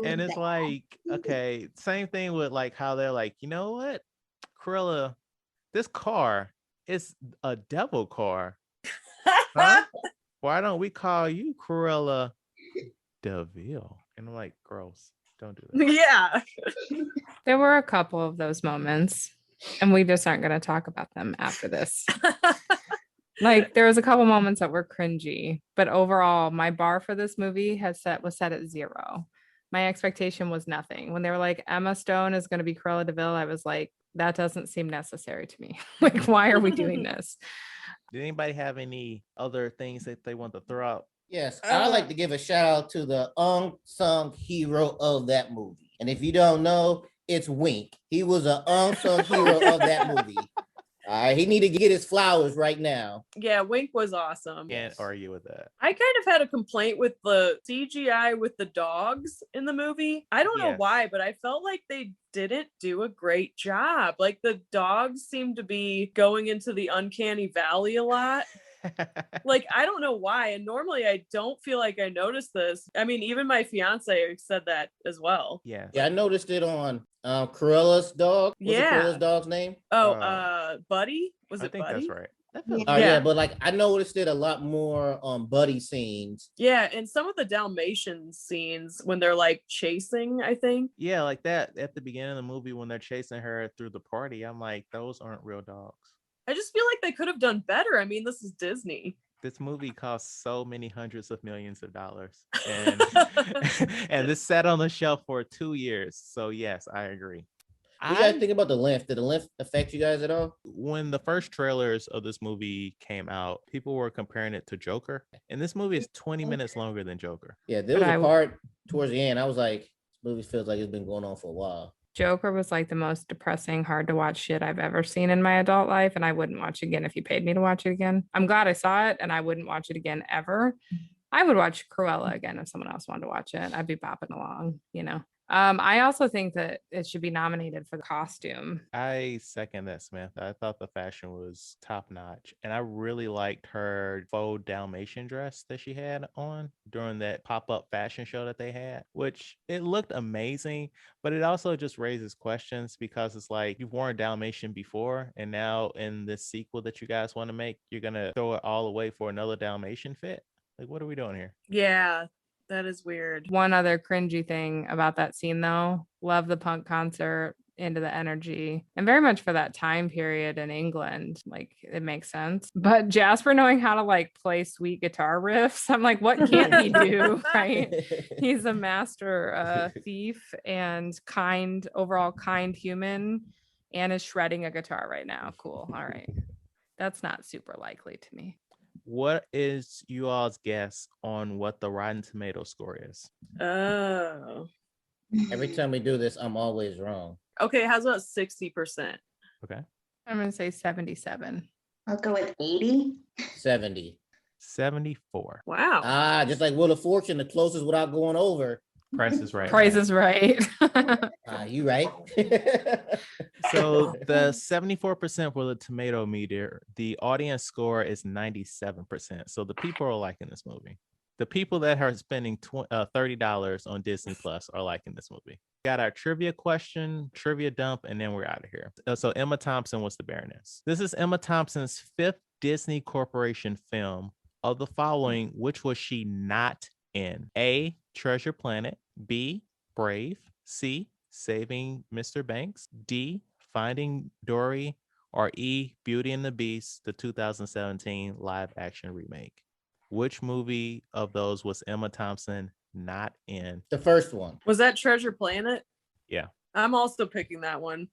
And it's like, okay, same thing with like how they're like, you know what, Cruella, this car is a devil car. Huh? Why don't we call you Cruella DeVille? And I'm like, gross. Don't do that. Yeah. There were a couple of those moments, and we just aren't going to talk about them after this. Like, there was a couple moments that were cringy, but overall, my bar for this movie was set at 0. My expectation was nothing. When they were like, Emma Stone is going to be Cruella DeVille, I was like, that doesn't seem necessary to me. Like, why are we doing this? Did anybody have any other things that they want to throw out? Yes, I'd like to give a shout out to the unsung hero of that movie. And if you don't know, it's Wink. He was an unsung hero of that movie. All right, he needed to get his flowers right now. Yeah, Wink was awesome. Can't argue with that. I kind of had a complaint with the CGI with the dogs in the movie. I don't know Yes. why, but I felt like they didn't do a great job. Like the dogs seemed to be going into the uncanny valley a lot. Like, I don't know why. And normally I don't feel like I noticed this. I mean, even my fiance said that as well. Yes. Yeah, I noticed it on Cruella's dog. What's Yeah. Cruella's dog's name? Oh, Buddy? Was I it think Buddy? that's right. That feels Yeah. right. Yeah, Yeah. but like I noticed it a lot more on Buddy scenes. Yeah, and some of the Dalmatian scenes when they're like chasing, I think. Yeah, like that at the beginning of the movie when they're chasing her through the party. I'm like, those aren't real dogs. I just feel like they could have done better. I mean, this is Disney. This movie cost so many hundreds of millions of dollars, and and this sat on the shelf for 2 years. So yes, I agree. What do you guys think about the length? Did the length affect you guys at all? When the first trailers of this movie came out, people were comparing it to Joker, and this movie is 20 minutes longer than Joker. Yeah, there But was a part towards the end. I was like, this movie feels like it's been going on for a while. Joker was like the most depressing, hard to watch shit I've ever seen in my adult life, and I wouldn't watch it again if you paid me to watch it again. I'm glad I saw it, and I wouldn't watch it again ever. I would watch Cruella again if someone else wanted to watch it. I'd be bopping along, you know. I also think that it should be nominated for the costume. I second that, Samantha. I thought the fashion was top notch, and I really liked her faux Dalmatian dress that she had on during that pop-up fashion show that they had, which it looked amazing, but it also just raises questions because it's like you've worn Dalmatian before, and now in this sequel that you guys want to make, you're gonna throw it all away for another Dalmatian fit. Like, what are we doing here? Yeah, that is weird. One other cringy thing about that scene, though, love the punk concert, into the energy, and very much for that time period in England. Like, it makes sense. But Jasper knowing how to like play sweet guitar riffs, I'm like, what can't he do? Right? He's a master thief and overall kind human, and is shredding a guitar right now. Cool. All right. That's not super likely to me. What is you all's guess on what the Rotten Tomato score is? Oh. Every time we do this, I'm always wrong. Okay, how's about 60%? Okay. I'm going to say 77. I'll go with 80. 70. 74. Wow. Just like Wheel of Fortune, the closest without going over. Price is right. Price is right. You right. So the 74% for the tomato meter, the audience score is 97%. So the people are liking this movie. The people that are spending $30 on Disney Plus are liking this movie. Got our trivia question, trivia dump, and then we're out of here. So Emma Thompson was the Baroness. This is Emma Thompson's 5th Disney Corporation film. Of the following, which was she not in? A, Treasure Planet. B, Brave. C, Saving Mr. Banks. D, Finding Dory. Or E, Beauty and the Beast, the 2017 live action remake. Which movie of those was Emma Thompson not in? The first one. Was that Treasure Planet? Yeah. I'm also picking that one.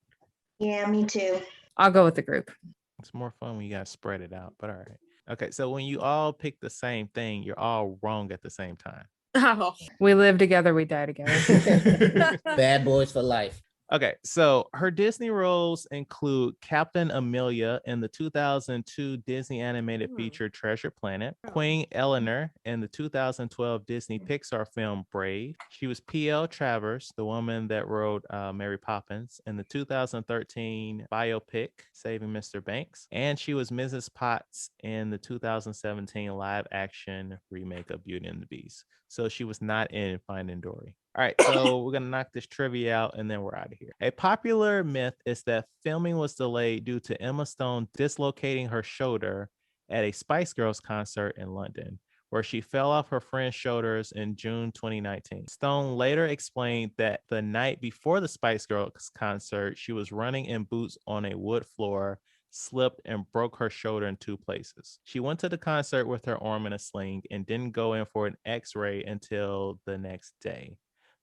Yeah, me too. I'll go with the group. It's more fun when you gotta spread it out, but all right. Okay, so when you all pick the same thing, you're all wrong at the same time. Oh. We live together, we die together. Bad boys for life. Okay, so her Disney roles include Captain Amelia in the 2002 Disney animated feature Treasure Planet, Queen Eleanor in the 2012 Disney Pixar film Brave. She was P.L. Travers, the woman that wrote Mary Poppins, in the 2013 biopic Saving Mr. Banks, and she was Mrs. Potts in the 2017 live action remake of Beauty and the Beast. So she was not in Finding Dory. All right, so we're going to knock this trivia out and then we're out of here. A popular myth is that filming was delayed due to Emma Stone dislocating her shoulder at a Spice Girls concert in London, where she fell off her friend's shoulders in June 2019. Stone later explained that the night before the Spice Girls concert, she was running in boots on a wood floor, slipped and broke her shoulder in 2 places. She went to the concert with her arm in a sling and didn't go in for an x-ray until the next day.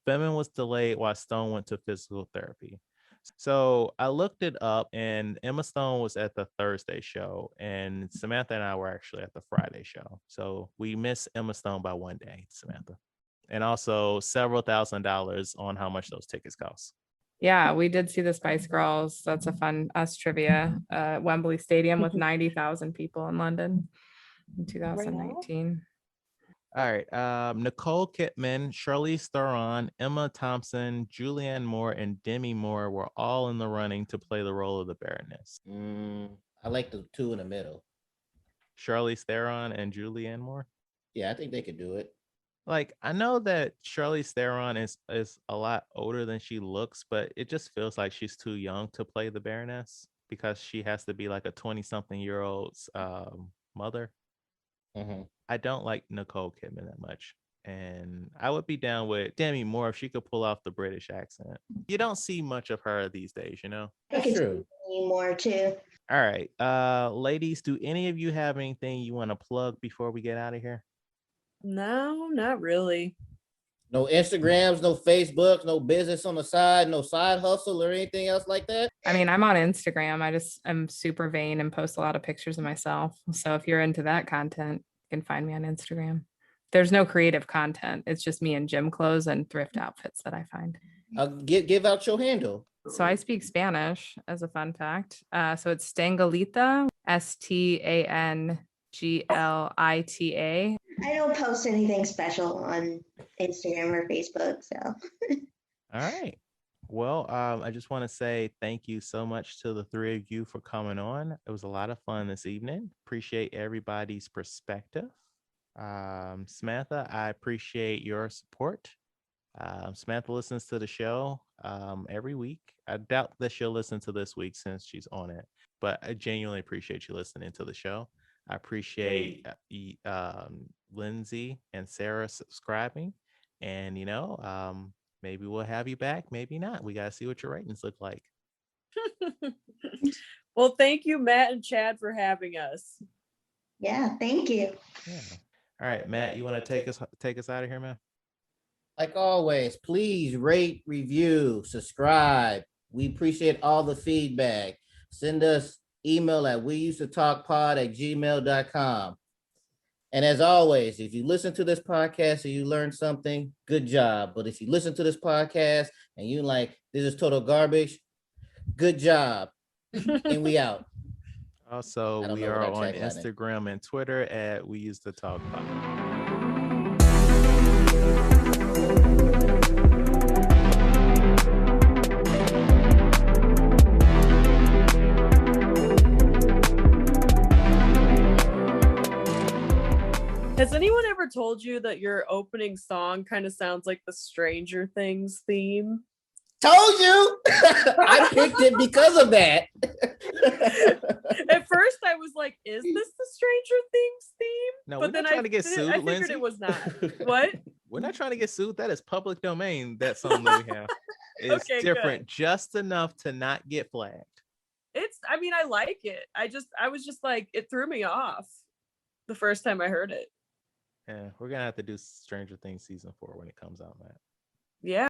Filming was delayed while Stone went to physical therapy. So I looked it up, and Emma Stone was at the Thursday show, and Samantha and I were actually at the Friday show. So we missed Emma Stone by 1 day, Samantha. And also several $1,000s on how much those tickets cost. Yeah, we did see the Spice Girls. That's a fun us trivia. Wembley Stadium with 90,000 people in London in 2019. All right. Nicole Kidman, Charlize Theron, Emma Thompson, Julianne Moore, and Demi Moore were all in the running to play the role of the Baroness. I like the 2 in the middle. Charlize Theron and Julianne Moore. Yeah, I think they could do it. Like, I know that Charlize Theron is a lot older than she looks, but it just feels like she's too young to play the Baroness because she has to be like a 20-something-year-old's mother. Mhm. I don't like Nicole Kidman that much. And I would be down with Demi Moore if she could pull off the British accent. You don't see much of her these days, you know? I That's could true. see more too. All right. Ladies, do any of you have anything you want to plug before we get out of here? No, not really. No Instagrams, no Facebooks, no business on the side, no side hustle or anything else like that. I mean, I'm on Instagram. I'm super vain and post a lot of pictures of myself. So if you're into that content, you can find me on Instagram. There's no creative content. It's just me in gym clothes and thrift outfits that I find. Give out your handle. So I speak Spanish as a fun fact. So it's Stangalita, Stanglita. I don't post anything special on Instagram or Facebook, so. All right. Well, I just want to say thank you so much to the three of you for coming on. It was a lot of fun this evening. Appreciate everybody's perspective. Samantha, I appreciate your support. Samantha listens to the show every week. I doubt that she'll listen to this week since she's on it, but I genuinely appreciate you listening to the show. I appreciate Lindsey and Sarah subscribing, and maybe we'll have you back, maybe not. We gotta see what your ratings look like. Well, thank you, Matt and Chad, for having us. Yeah, thank you. Yeah. All right, Matt, you want to take us out of here, man? Like always, please rate, review, subscribe. We appreciate all the feedback. Send us email at weusedtotalkpod@gmail.com. And as always, if you listen to this podcast and you learn something, good job. But if you listen to this podcast and you like, this is total garbage, good job. And we out. Also, we are on Instagram and Twitter at We Use the Talk Pod. Has anyone ever told you that your opening song kind of sounds like the Stranger Things theme? Told you. I picked it because of that. At first, I was like, "Is this the Stranger Things theme?" No, but we're then not trying to get sued, I figured Lindsey. it was not. What? We're not trying to get sued. That is public domain. That song that we have is Okay, different, good. just enough to not get flagged. I mean, I like it. I was just like, it threw me off the first time I heard it. Yeah, we're gonna have to do Stranger Things season 4 when it comes out, Matt. Yeah.